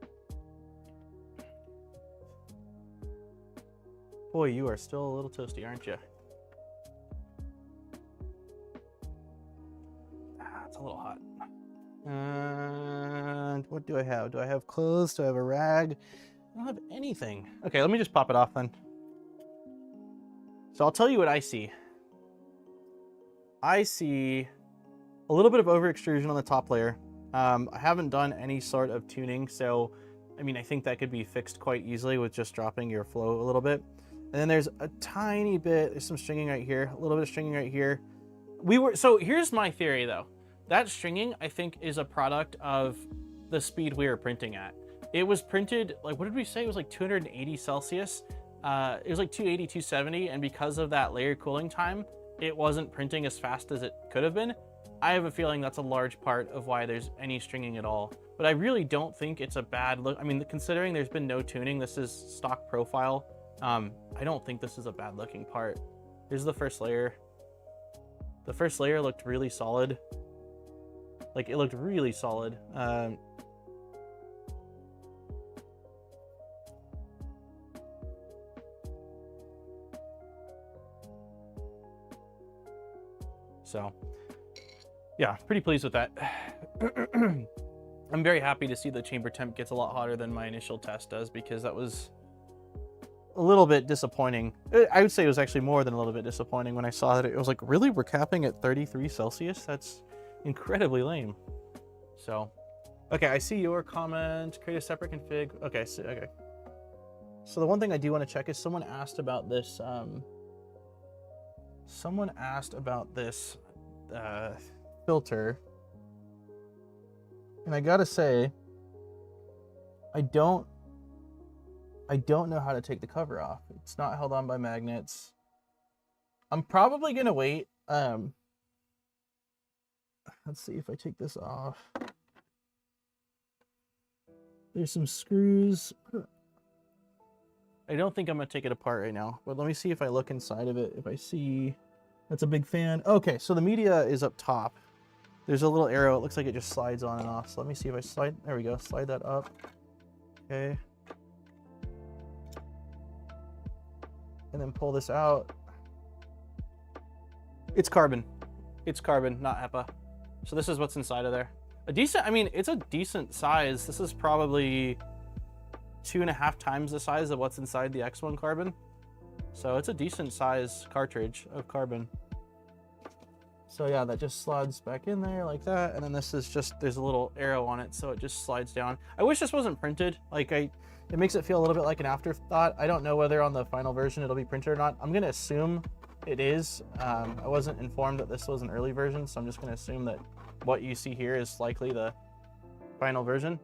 Boy, you are still a little toasty, aren't you? It's a little hot. And what do I have? Do I have clothes? Do I have a rag? I don't have anything. Okay, let me just pop it off then. So I'll tell you what I see. I see a little bit of over extrusion on the top layer. I haven't done any sort of tuning, so I mean, I think that could be fixed quite easily with just dropping your flow a little bit. And then there's a tiny bit, there's some stringing right here, a little bit of stringing right here. So here's my theory though. That stringing, I think, is a product of the speed we were printing at. It was printed, like, what did we say? It was like 280 Celsius. It was like 280, 270, and because of that layer cooling time, it wasn't printing as fast as it could have been. I have a feeling that's a large part of why there's any stringing at all. But I really don't think it's a bad look. I mean, considering there's been no tuning, this is stock profile. I don't think this is a bad looking part. Here's the first layer. The first layer looked really solid. Like, it looked really solid. So, yeah, pretty pleased with that. I'm very happy to see the chamber temp gets a lot hotter than my initial test does, because that was a little bit disappointing. I would say it was actually more than a little bit disappointing when I saw that it was like, really, we're capping at 33 Celsius? That's incredibly lame. So, okay, I see your comment. Create a separate config. Okay, okay. So the one thing I do want to check is someone asked about this. Someone asked about this filter, and I gotta say, I don't know how to take the cover off. It's not held on by magnets. I'm probably gonna wait. Let's see if I take this off. There's some screws. I don't think I'm gonna take it apart right now, but let me see if I look inside of it. If I see, that's a big fan. Okay, so the media is up top. There's a little arrow. It looks like it just slides on and off. So let me see if I slide. There we go. Slide that up. Okay. And then pull this out. It's carbon. It's carbon, not HEPA. So this is what's inside of there. A decent, I mean, it's a decent size. This is probably 2.5 times the size of what's inside the X1 carbon. So it's a decent size cartridge of carbon. So yeah, that just slides back in there like that. And then this is just, there's a little arrow on it, so it just slides down. I wish this wasn't printed. Like, it makes it feel a little bit like an afterthought. I don't know whether on the final version it'll be printed or not. I'm gonna assume it is. I wasn't informed that this was an early version, so I'm just gonna assume that what you see here is likely the final version.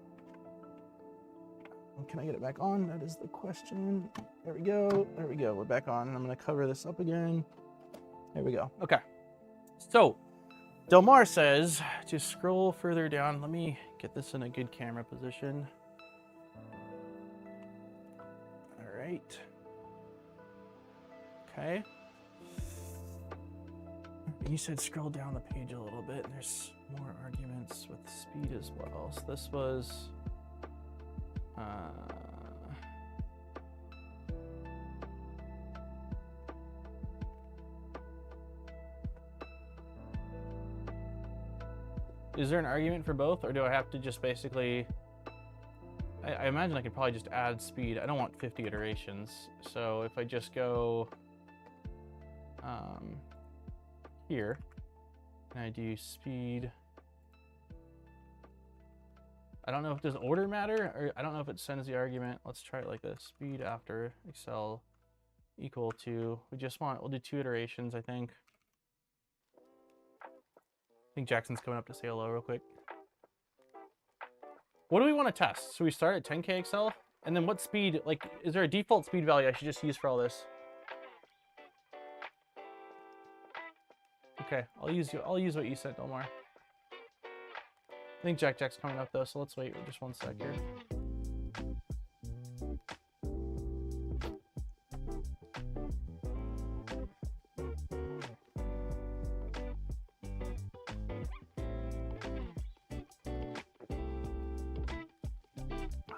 Can I get it back on? That is the question. There we go. There we go. We're back on. I'm going to cover this up again. There we go. Okay. So, Delmar says to scroll further down. Let me get this in a good camera position. All right. Okay. You said scroll down the page a little bit. There's more arguments with speed as well. So this was... is there an argument for both, or do I have to just basically... I I imagine I could probably just add speed. I don't want 50 iterations. So if I just go here and I do speed, I don't know if does order matter, or I don't know if it sends the argument. Let's try it like this. Speed after Excel equal to, we'll do 2 iterations, I think. I think Jackson's coming up to say hello real quick. What do we want to test? So we start at 10K Excel, and then what speed, like, is there a default speed value I should just use for all this? Okay, I'll use what you said, Delmar. I think Jack's coming up though, so let's wait just 1 sec here.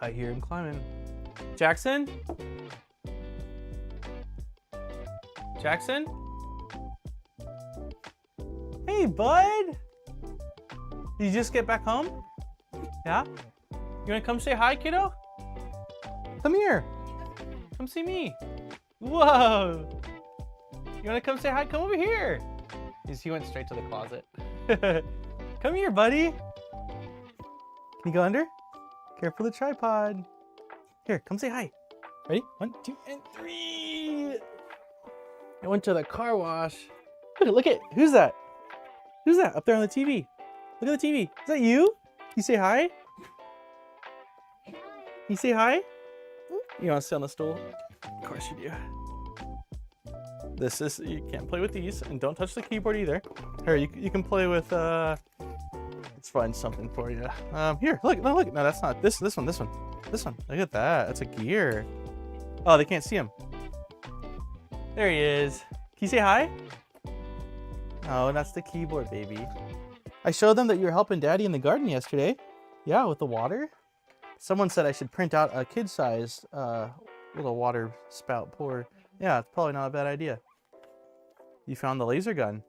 I hear him climbing. Jackson? Jackson? Hey, bud! Did you just get back home? Yeah? You wanna come say hi, kiddo? Come here. Come see me. Whoa! You wanna come say hi? Come over here. He went straight to the closet. Come here, buddy. Can you go under? Careful the tripod. Here, come say hi. Ready? 1, 2, and 3. I went to the car wash. Look at, who's that? Who's that up there on the TV? Look at the TV. Is that you? You say hi? You say hi? You want to sit on the stool? Of course you do. This is, you can't play with these, and don't touch the keyboard either. Here, you can play with, let's find something for you. Here, look, no, that's not, this one. Look at that, that's a gear. Oh, they can't see him. There he is. Can you say hi? Oh, that's the keyboard, baby. I showed them that you were helping Daddy in the garden yesterday. Yeah, with the water. Someone said I should print out a kid-sized little water spout pour. Yeah, it's probably not a bad idea. You found the laser gun.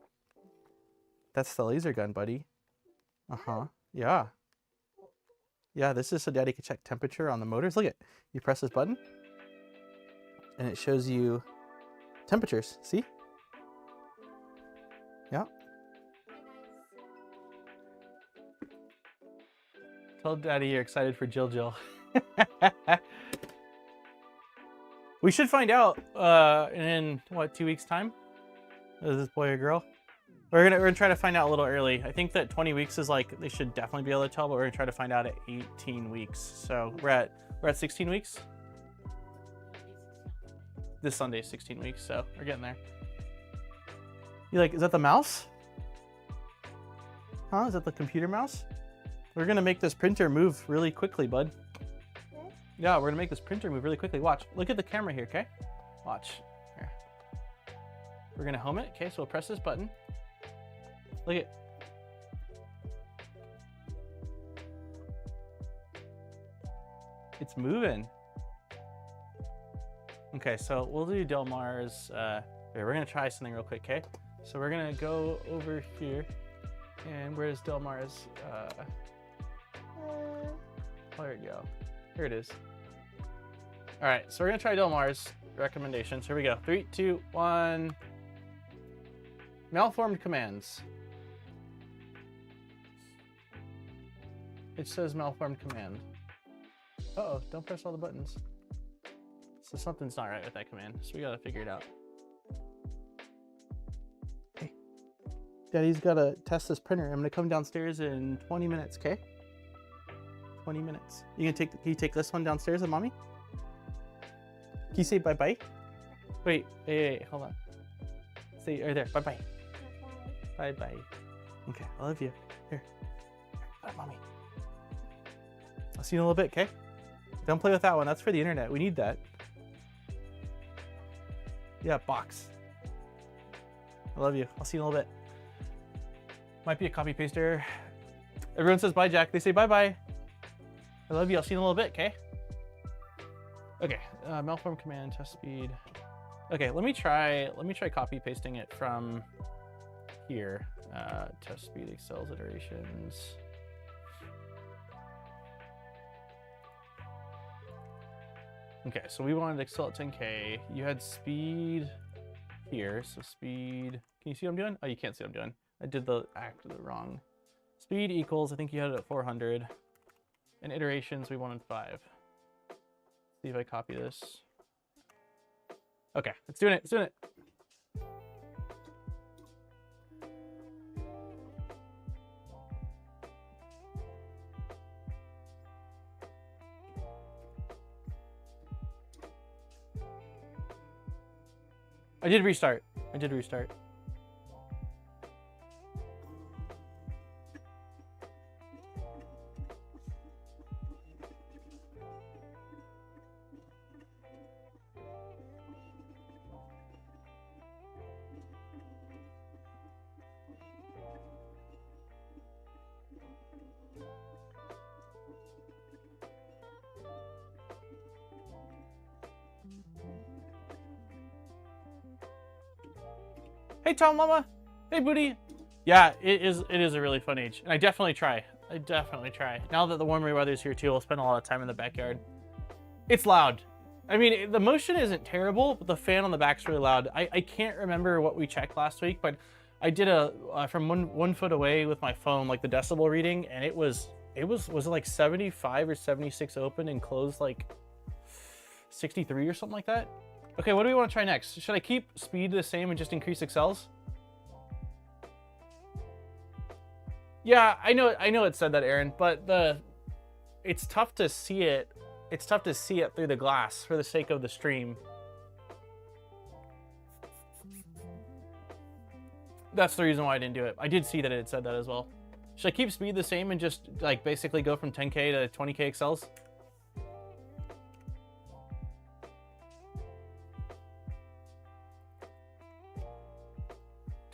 That's the laser gun, buddy. Uh-huh, yeah. Yeah, this is so Daddy can check temperature on the motors. Look at, you press this button, and it shows you temperatures, see? Yeah. Tell Daddy you're excited for Jill. We should find out in what, 2 weeks time? Is this boy or girl? We're gonna try to find out a little early. I think that 20 weeks is like, they should definitely be able to tell, but we're gonna try to find out at 18 weeks. So we're at 16 weeks. This Sunday is 16 weeks, so we're getting there. You like, is that the mouse? Huh? Is that the computer mouse? We're gonna make this printer move really quickly, bud. Yeah, we're gonna make this printer move really quickly. Watch, look at the camera here, okay? Watch, here. We're gonna home it, okay? So we'll press this button. Look at. It's moving. Okay, so we'll do Delmar's, we're gonna try something real quick, okay? So we're gonna go over here, and where's Delmar's, there we go. Here it is. All right, so we're gonna try Delmar's recommendations. Here we go. 3, 2, 1. Malformed commands. It says malformed command. Uh-oh, don't press all the buttons. So something's not right with that command, so we gotta figure it out. Hey, Daddy's gotta test this printer. I'm gonna come downstairs in 20 minutes, okay? 20 minutes. Can you take this one downstairs with Mommy? Can you say bye-bye? Wait, hold on. Say right there, bye-bye. Bye-bye. Okay, I love you. Here. Bye, Mommy. I'll see you in a little bit, okay? Don't play with that one. That's for the internet. We need that. Yeah, box. I love you. I'll see you in a little bit. Might be a copy paster. Everyone says bye, Jack. They say bye-bye. I love you. I'll see you in a little bit, okay? Okay, malform command, test speed. Okay, let me try copy pasting it from here. Test speed, Excel's iterations. Okay, so we wanted Excel at 10K. You had speed here, so speed. Can you see what I'm doing? Oh, you can't see what I'm doing. I did the wrong. Speed equals, I think you had it at 400. And iterations, we wanted 5. See if I copy this. Okay, it's doing it, it's doing it. I did restart. I did restart. Hey, Tom Mama. Hey, Booty. Yeah, it is a really fun age. And I definitely try. I definitely try. Now that the warmer weather's here too, I'll spend a lot of time in the backyard. It's loud. I mean, the motion isn't terrible, but the fan on the back's really loud. I can't remember what we checked last week, but I did a, from one foot away with my phone, like the decibel reading, and was it like 75 or 76 open and closed like 63 or something like that? Okay, what do we want to try next? Should I keep speed the same and just increase accels? Yeah, I know it said that, Aaron, but it's tough to see it. It's tough to see it through the glass for the sake of the stream. That's the reason why I didn't do it. I did see that it said that as well. Should I keep speed the same and just like basically go from 10K to 20K accels?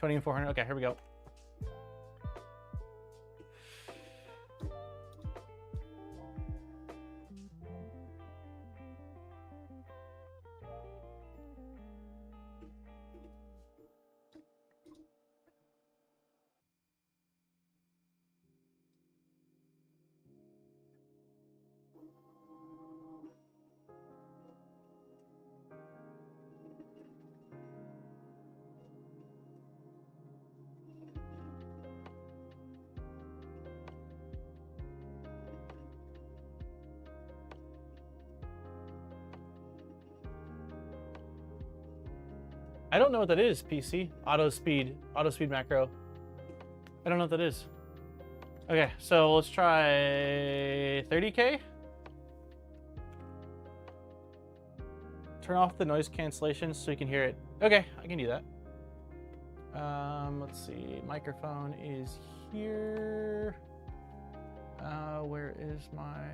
$20 and $400. Okay, here we go. I don't know what that is, PC. Auto speed macro. I don't know what that is. Okay, so let's try 30K. Turn off the noise cancellation so you can hear it. Okay, I can do that. Let's see, microphone is here. Where is my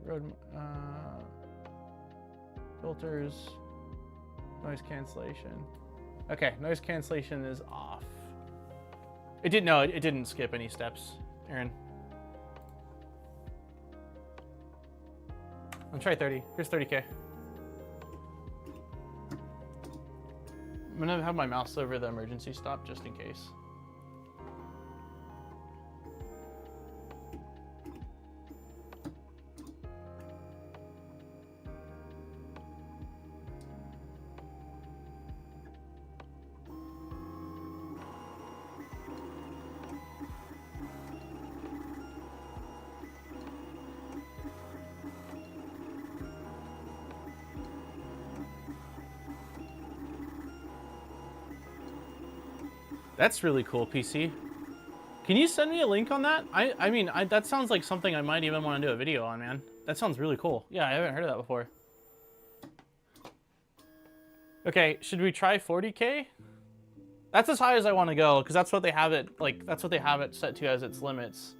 road, filters, noise cancellation. Okay, noise cancellation is off. It didn't skip any steps, Aaron. I'll try 30. Here's 30K. I'm gonna have my mouse over the emergency stop just in case. That's really cool, PC. Can you send me a link on that? I mean, that sounds like something I might even want to do a video on, man. That sounds really cool. Yeah, I haven't heard of that before. Okay, should we try 40K? That's as high as I want to go, because that's what they have it, like, that's what they have it set to as its limits.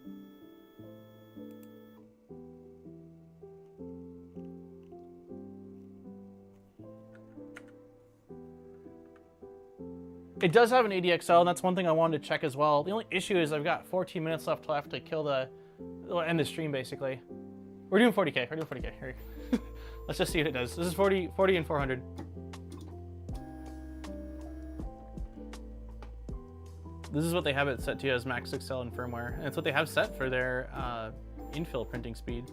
It does have an ADXL, and that's one thing I wanted to check as well. The only issue is I've got 14 minutes left till I have to kill end the stream, basically. We're doing 40K, we're doing 40K. Here. Let's just see what it does. This is 40 and 400. This is what they have it set to as max Excel and firmware, and it's what they have set for their infill printing speed.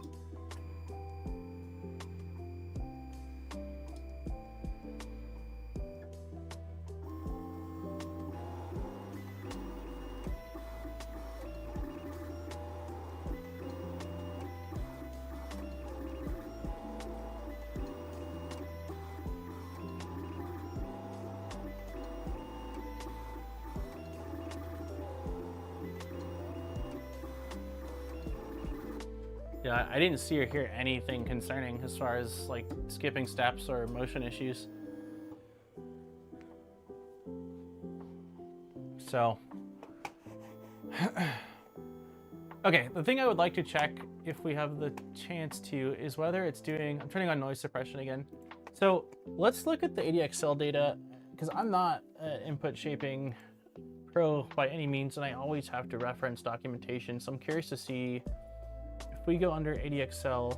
Yeah, I didn't see or hear anything concerning as far as like skipping steps or motion issues. So, okay, the thing I would like to check if we have the chance to is whether it's doing, I'm turning on noise suppression again. So let's look at the ADXL data, because I'm not input shaping pro by any means, and I always have to reference documentation. So I'm curious to see if we go under ADXL,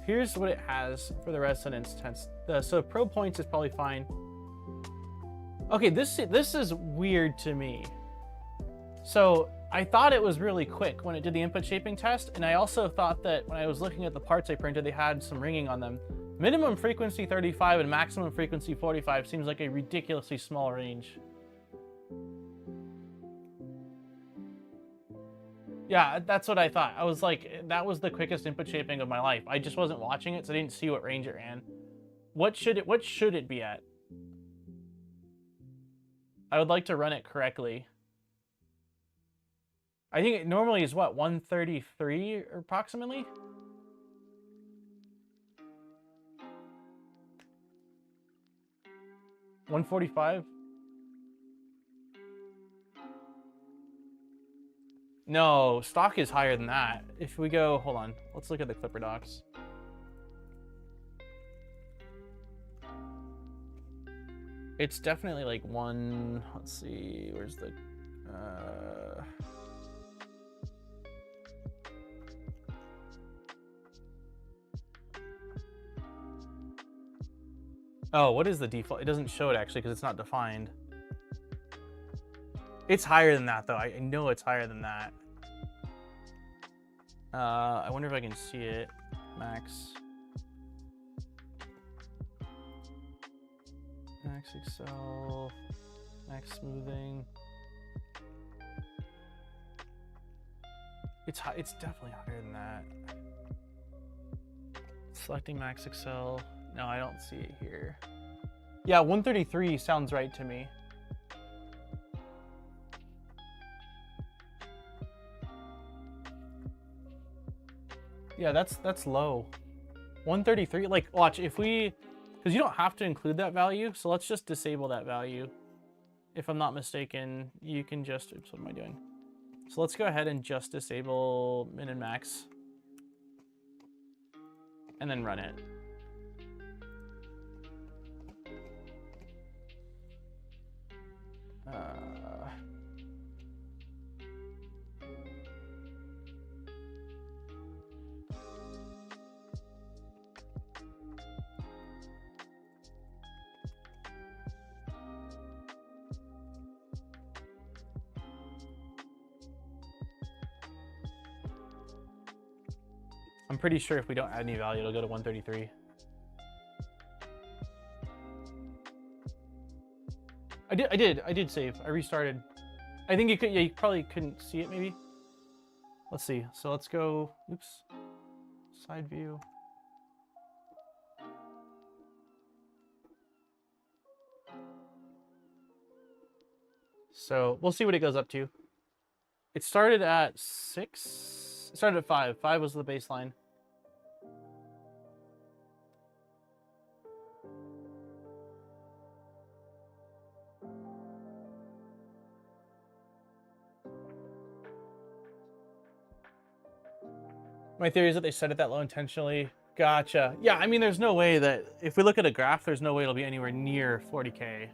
here's what it has for the resonance test. So pro points is probably fine. Okay, this is weird to me. So I thought it was really quick when it did the input shaping test, and I also thought that when I was looking at the parts I printed, they had some ringing on them. Minimum frequency 35 and maximum frequency 45 seems like a ridiculously small range. Yeah, that's what I thought. I was like, that was the quickest input shaping of my life. I just wasn't watching it, so I didn't see what range it ran. What should it be at? I would like to run it correctly. I think it normally is what, 133 approximately? $145? No, stock is higher than that. If we go, hold on, let's look at the Clipper docs. It's definitely like one, let's see, where's the, oh, what is the default? It doesn't show it actually because it's not defined. It's higher than that though. I know it's higher than that. I wonder if I can see it. Max. Max Excel. Max smoothing. It's high. It's definitely higher than that. Selecting Max Excel. No, I don't see it here. Yeah, 133 sounds right to me. Yeah, that's low. 133, like watch, if we, because you don't have to include that value, so let's just disable that value. If I'm not mistaken, you can just, oops, what am I doing? So let's go ahead and just disable min and max. And then run it. I'm pretty sure if we don't add any value, it'll go to 133. I did save. I restarted. I think you could, yeah, you probably couldn't see it maybe. Let's see. So let's go, oops, side view. So we'll see what it goes up to. It started at 6. It started at 5. 5 was the baseline. My theory is that they set it that low intentionally. Gotcha. Yeah, I mean, there's no way that, if we look at a graph, there's no way it'll be anywhere near 40K.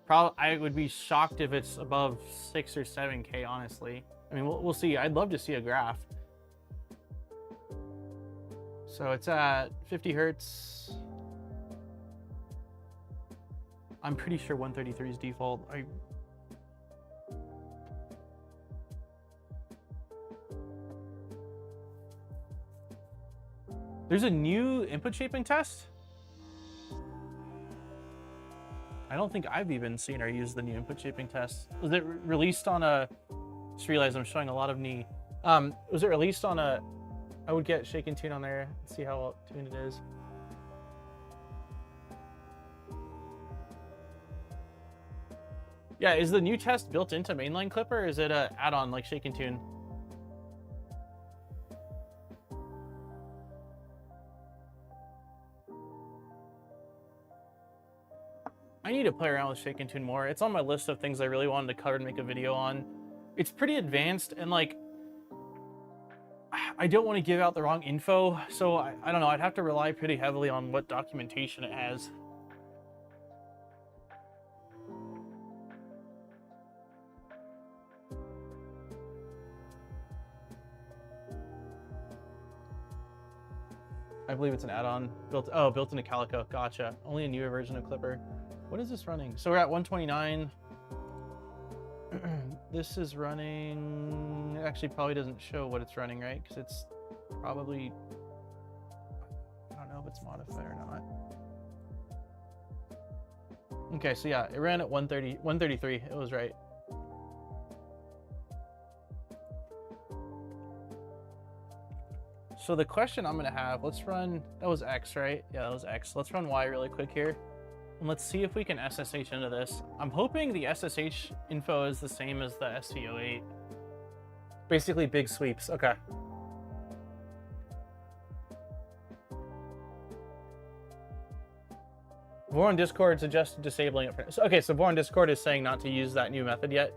I would be shocked if it's above 6 or 7K, honestly. I mean, we'll see. I'd love to see a graph. So it's at 50 hertz. I'm pretty sure 133 is default. There's a new input shaping test? I don't think I've even seen or used the new input shaping test. Was it released on a, just realized I'm showing a lot of knee. Was it released on a, I would get shake and tune on there, see how well tuned it is. Yeah, is the new test built into mainline Clipper, or is it a add-on like shake and tune? I need to play around with Shake and Tune more. It's on my list of things I really wanted to cover and make a video on. It's pretty advanced, and like, I don't want to give out the wrong info, so I don't know. I'd have to rely pretty heavily on what documentation it has. I believe it's an add-on built into Calico. Gotcha. Only a newer version of Clipper. What is this running? So we're at 129. This is running. It actually probably doesn't show what it's running, right? Because it's probably, I don't know if it's modified or not. Okay, so yeah, it ran at 133. It was right. So the question I'm gonna have, let's run, that was X, right? Yeah, that was X. Let's run Y really quick here. And let's see if we can SSH into this. I'm hoping the SSH info is the same as the SV08. Basically big sweeps, okay. Vor on Discord suggested disabling it. Okay, so Vor on Discord is saying not to use that new method yet.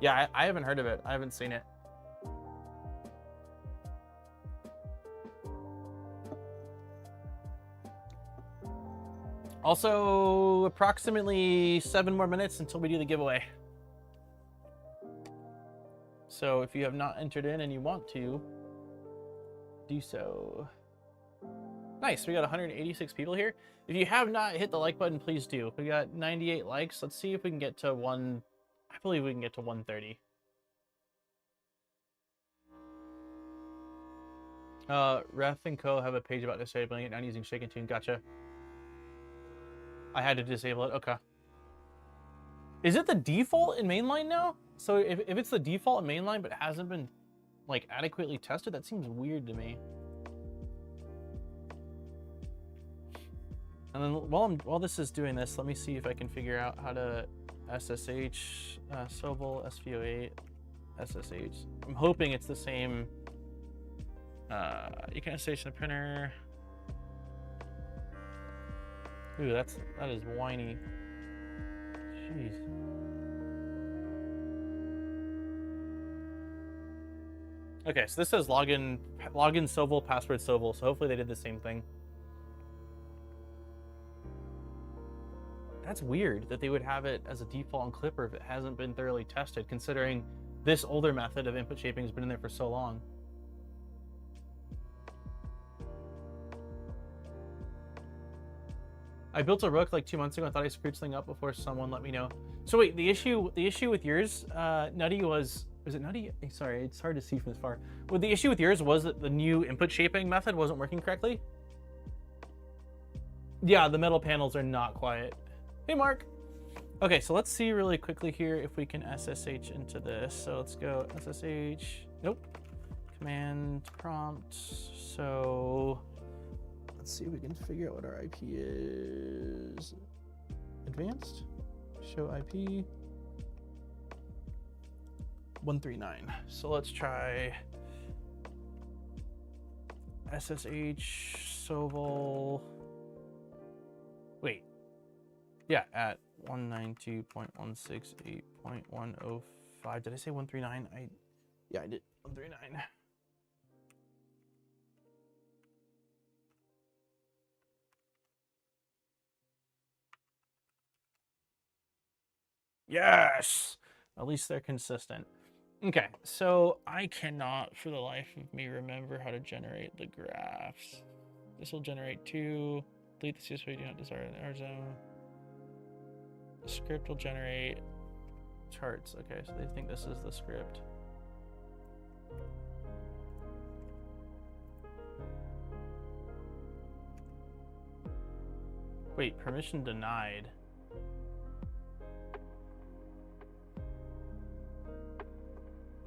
Yeah, I haven't heard of it. I haven't seen it. Also, approximately 7 more minutes until we do the giveaway. So if you have not entered in and you want to, do so. Nice, we got 186 people here. If you have not hit the like button, please do. We got 98 likes. Let's see if we can get to I believe we can get to 130. Ref and Co have a page about disabling it, not using Shake and Tune. Gotcha. I had to disable it. Okay. Is it the default in mainline now? So if it's the default in mainline but hasn't been like adequately tested, that seems weird to me. And then while this is doing this, let me see if I can figure out how to SSH Sovol SV08 SSH. I'm hoping it's the same. You can SSH in the printer. Ooh, that is whiny. Jeez. Okay, so this says login Sovol, password Sovol. So hopefully they did the same thing. That's weird that they would have it as a default on Clipper if it hasn't been thoroughly tested, considering this older method of input shaping has been in there for so long. I built a Rook like 2 months ago and thought I screwed something up before someone let me know. So wait, the issue with yours, Nutty, was it Nutty? Sorry, it's hard to see from this far. Well, the issue with yours was that the new input shaping method wasn't working correctly? Yeah, the metal panels are not quiet. Hey, Mark. Okay, so let's see really quickly here if we can SSH into this. So let's go SSH. Nope. Command prompt. So let's see if we can figure out what our IP is. Advanced. Show IP. 139. So let's try SSH Sovol. Wait. Yeah, at 192.168.105. Did I say 139? Yeah, I did. 139. Yes! At least they're consistent. Okay, so I cannot for the life of me remember how to generate the graphs. This will generate 2. Delete the CSV, do not desire in our zone. The script will generate charts. Okay, so they think this is the script. Wait, permission denied.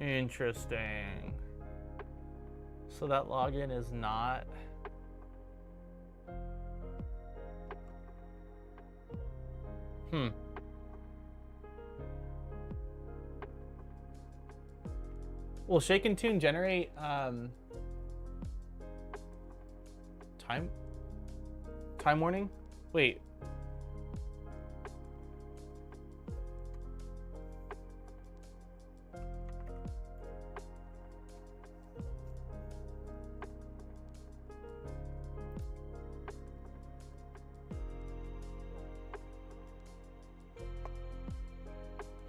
Interesting. So that login is not. Will Shake and Tune generate Time warning? Wait.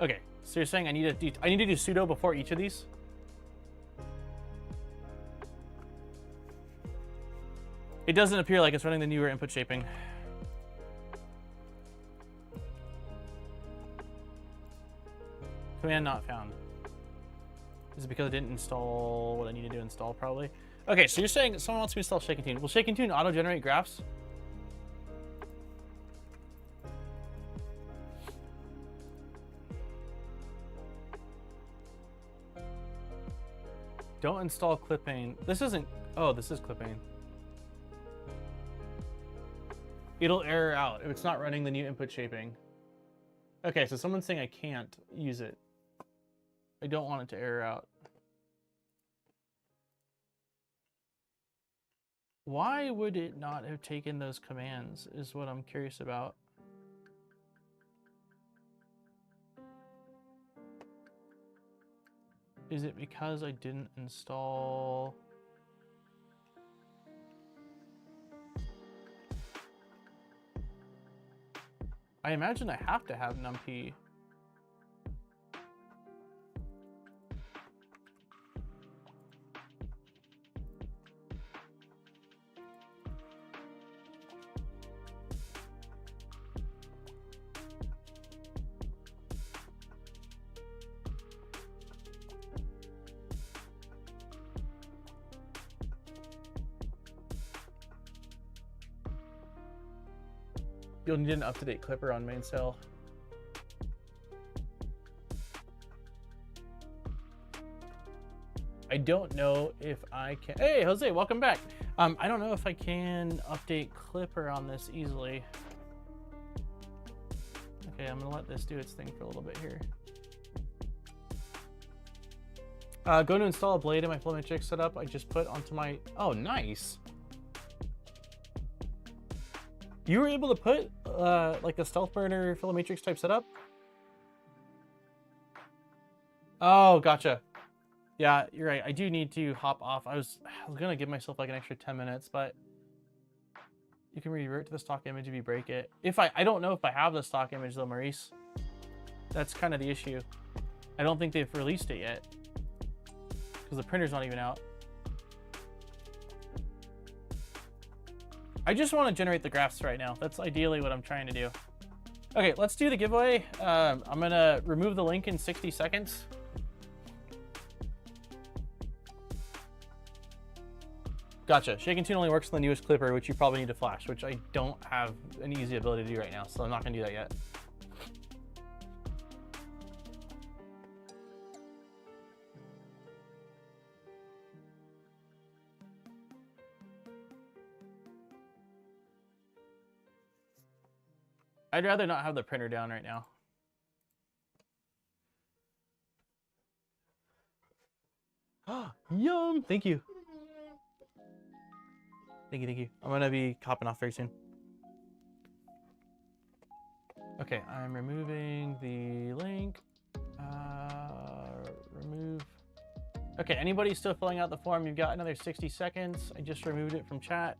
Okay, so you're saying I need to do sudo before each of these? It doesn't appear like it's running the newer input shaping. Command not found. Is it because I didn't install what I needed to install, probably? Okay, so you're saying someone wants me to install Shake and Tune. Will Shake and Tune auto-generate graphs? Don't install clipping. This isn't, oh, this is clipping. It'll error out if it's not running the new input shaping. Okay, so someone's saying I can't use it. I don't want it to error out. Why would it not have taken those commands is what I'm curious about. Is it because I didn't install? I imagine I have to have numpy. You'll need an up-to-date clipper on main cell. I don't know if I can. Hey, Jose, welcome back. I don't know if I can update clipper on this easily. Okay, I'm gonna let this do its thing for a little bit here. Go to install a blade in my Filament jig setup. I just put onto my. Oh, nice. You were able to put like a stealth burner Filamatrix type setup? Oh, gotcha. Yeah, you're right. I do need to hop off. I was gonna give myself like an extra 10 minutes, but you can revert to the stock image if you break it. I don't know if I have the stock image though, Maurice. That's kind of the issue. I don't think they've released it yet because the printer's not even out. I just want to generate the graphs right now. That's ideally what I'm trying to do. Okay, let's do the giveaway. I'm gonna remove the link in 60 seconds. Gotcha. Shake and Tune only works on the newest clipper, which you probably need to flash, which I don't have an easy ability to do right now, so I'm not gonna do that yet. I'd rather not have the printer down right now. Yum! Thank you. Thank you, thank you. I'm gonna be copping off very soon. Okay, I'm removing the link. Remove. Okay, anybody still filling out the form? You've got another 60 seconds. I just removed it from chat.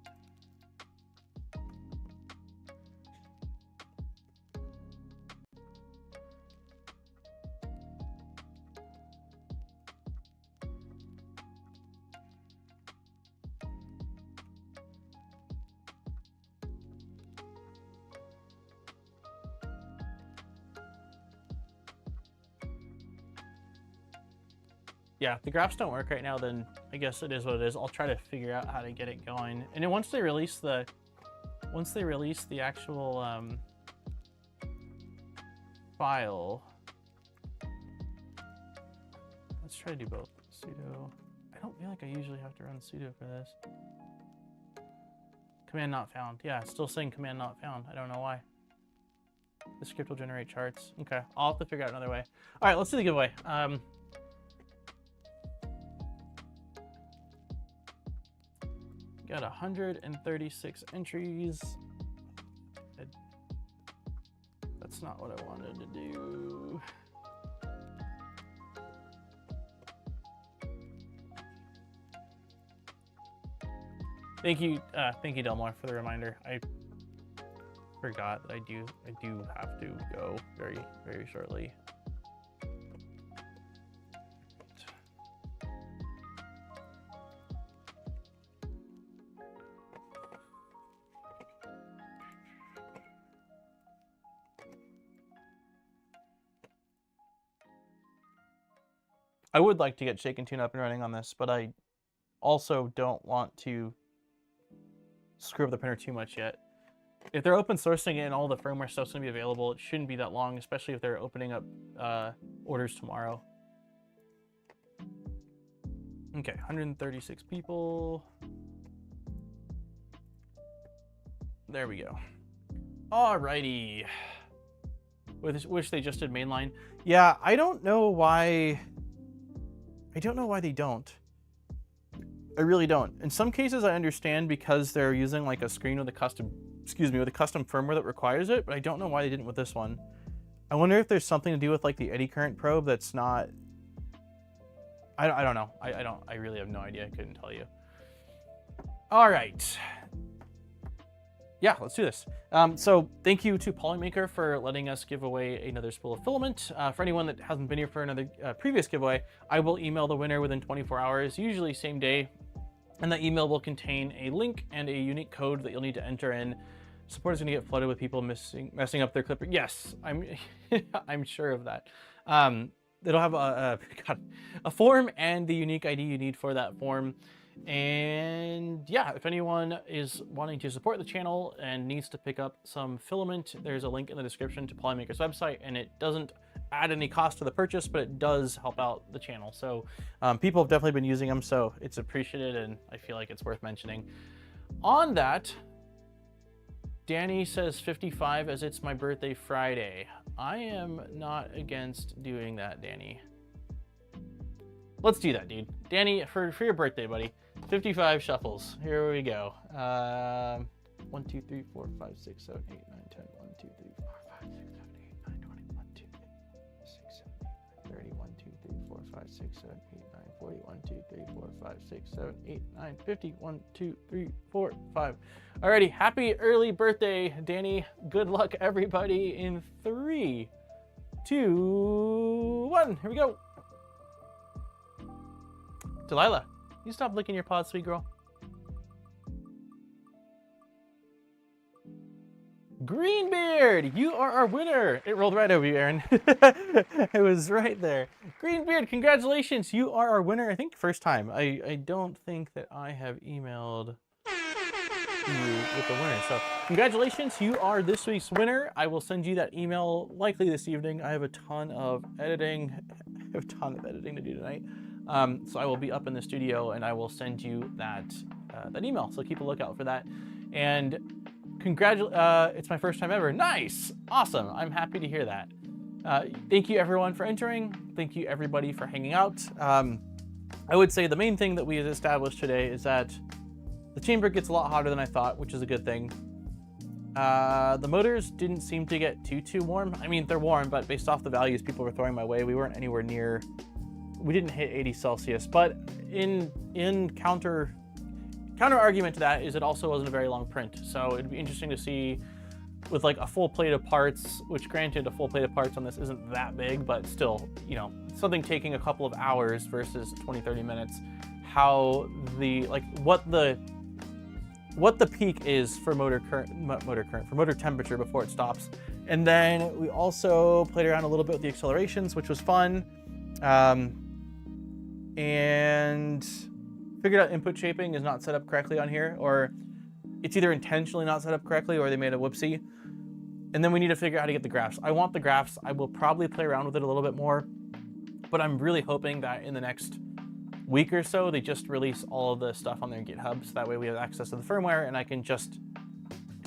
Yeah, if the graphs don't work right now, then I guess it is what it is. I'll try to figure out how to get it going. And then once they release the actual file, let's try to do both. Sudo. I don't feel like I usually have to run sudo for this. Command not found. Yeah, it's still saying command not found. I don't know why. The script will generate charts. Okay, I'll have to figure out another way. All right, let's do the giveaway. Got 136 entries. That's not what I wanted to do. Thank you, Delmar, for the reminder. I forgot that I do have to go very, very shortly. I would like to get Shake and Tune up and running on this, but I also don't want to screw up the printer too much yet. If they're open sourcing it and all the firmware stuff's gonna be available, it shouldn't be that long, especially if they're opening up orders tomorrow. Okay, 136 people. There we go. Alrighty. Wish they just did mainline. Yeah, I don't know why they don't. I really don't. In some cases I understand because they're using like a screen with a custom, with a custom firmware that requires it, but I don't know why they didn't with this one. I wonder if there's something to do with like the eddy current probe that's not, I don't know. I really have no idea. I couldn't tell you. All right. Yeah, let's do this. So thank you to Polymaker for letting us give away another spool of filament. For anyone that hasn't been here for another previous giveaway, I will email the winner within 24 hours, usually same day. And that email will contain a link and a unique code that you'll need to enter in. Support is gonna get flooded with people messing up their clipper. Yes, I'm sure of that. It'll have a form and the unique ID you need for that form. And yeah, if anyone is wanting to support the channel and needs to pick up some filament, there's a link in the description to Polymaker's website, and it doesn't add any cost to the purchase, but it does help out the channel. So people have definitely been using them, so it's appreciated, and I feel like it's worth mentioning. On that, Danny says 55 as it's my birthday Friday. I am not against doing that, Danny. Let's do that, dude. Danny, for your birthday, buddy. 55 shuffles. Here we go. 1, 2, 3, 4, 5, 6, 7, 8, 9, 10. 1, 2, 3, 4, 5, 6, 7, 8, 9, 20. 1, 2, 3, 6, 7, 8, 9, 30. 1, 2, 3, 4, 5, 6, 7, 8, 9, 40. 1, 2, 3, 4, 5, 6, 7, 8, 9, 50. 1, 2, 3, 4, 5. Alrighty, happy early birthday, Danny. Good luck, everybody. In 3, 2, 1. Here we go. Delilah, you stop licking your paws, sweet girl. Greenbeard, you are our winner. It rolled right over you, Aaron. It was right there. Greenbeard, congratulations. You are our winner. I think first time. I don't think that I have emailed you with the winner. So congratulations. You are this week's winner. I will send you that email likely this evening. I have a ton of editing. to do tonight. So I will be up in the studio and I will send you that email. So keep a lookout for that. And it's my first time ever. Nice, awesome. I'm happy to hear that. Thank you everyone for entering. Thank you everybody for hanging out. I would say the main thing that we have established today is that the chamber gets a lot hotter than I thought, which is a good thing. The motors didn't seem to get too warm. I mean, they're warm, but based off the values people were throwing my way, we weren't anywhere near. We didn't hit 80 Celsius, but in counter argument to that is it also wasn't a very long print. So it'd be interesting to see with like a full plate of parts, which granted a full plate of parts on this isn't that big, but still, you know, something taking a couple of hours versus 20-30 minutes, how what the peak is for motor temperature before it stops. And then we also played around a little bit with the accelerations, which was fun. And figured out input shaping is not set up correctly on here, or it's either intentionally not set up correctly or they made a whoopsie. And then we need to figure out how to get the graphs. I want the graphs. I will probably play around with it a little bit more, but I'm really hoping that in the next week or so, they just release all of the stuff on their GitHub, so that way we have access to the firmware and I can just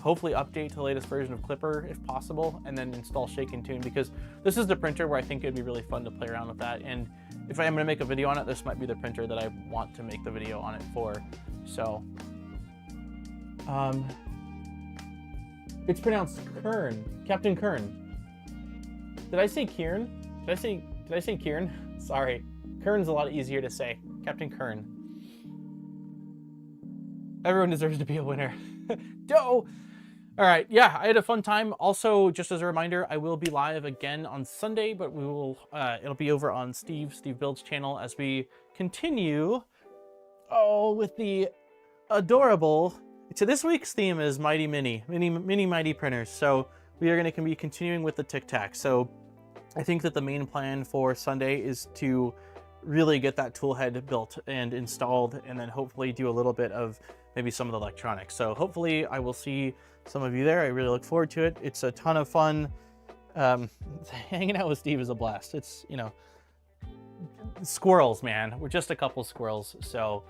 hopefully update to the latest version of Clipper if possible, and then install Shake and Tune, because this is the printer where I think it'd be really fun to play around with that. And if I am gonna make a video on it, this might be the printer that I want to make the video on it for. So It's pronounced Kern. Captain Kern. Did I say Kieran? Did I say Kieran? Sorry. Kern's a lot easier to say. Captain Kern. Everyone deserves to be a winner. Doe! All right, yeah, I had a fun time. Also, just as a reminder, I will be live again on Sunday, but we will, it'll be over on Steve Build's channel as we continue, with the adorable, so this week's theme is mini mighty printers. So we are going to be continuing with the Tic Tac. So I think that the main plan for Sunday is to really get that tool head built and installed, and then hopefully do a little bit of maybe some of the electronics. So hopefully I will see some of you there. I really look forward to it. It's a ton of fun. Hanging out with Steve is a blast. It's, you know, squirrels, man. We're just a couple squirrels. So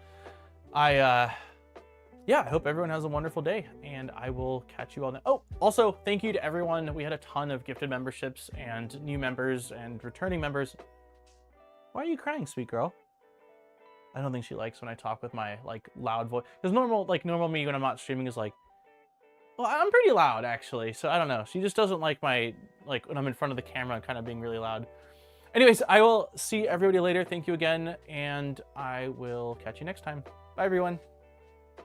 yeah, I hope everyone has a wonderful day, and I will catch you all next. Oh, also, thank you to everyone. We had a ton of gifted memberships and new members and returning members. Why are you crying, sweet girl? I don't think she likes when I talk with my, like, loud voice. Because normal me when I'm not streaming is like, well, I'm pretty loud, actually. So I don't know. She just doesn't like my, like, when I'm in front of the camera, kind of being really loud. Anyways, I will see everybody later. Thank you again, and I will catch you next time. Bye, everyone.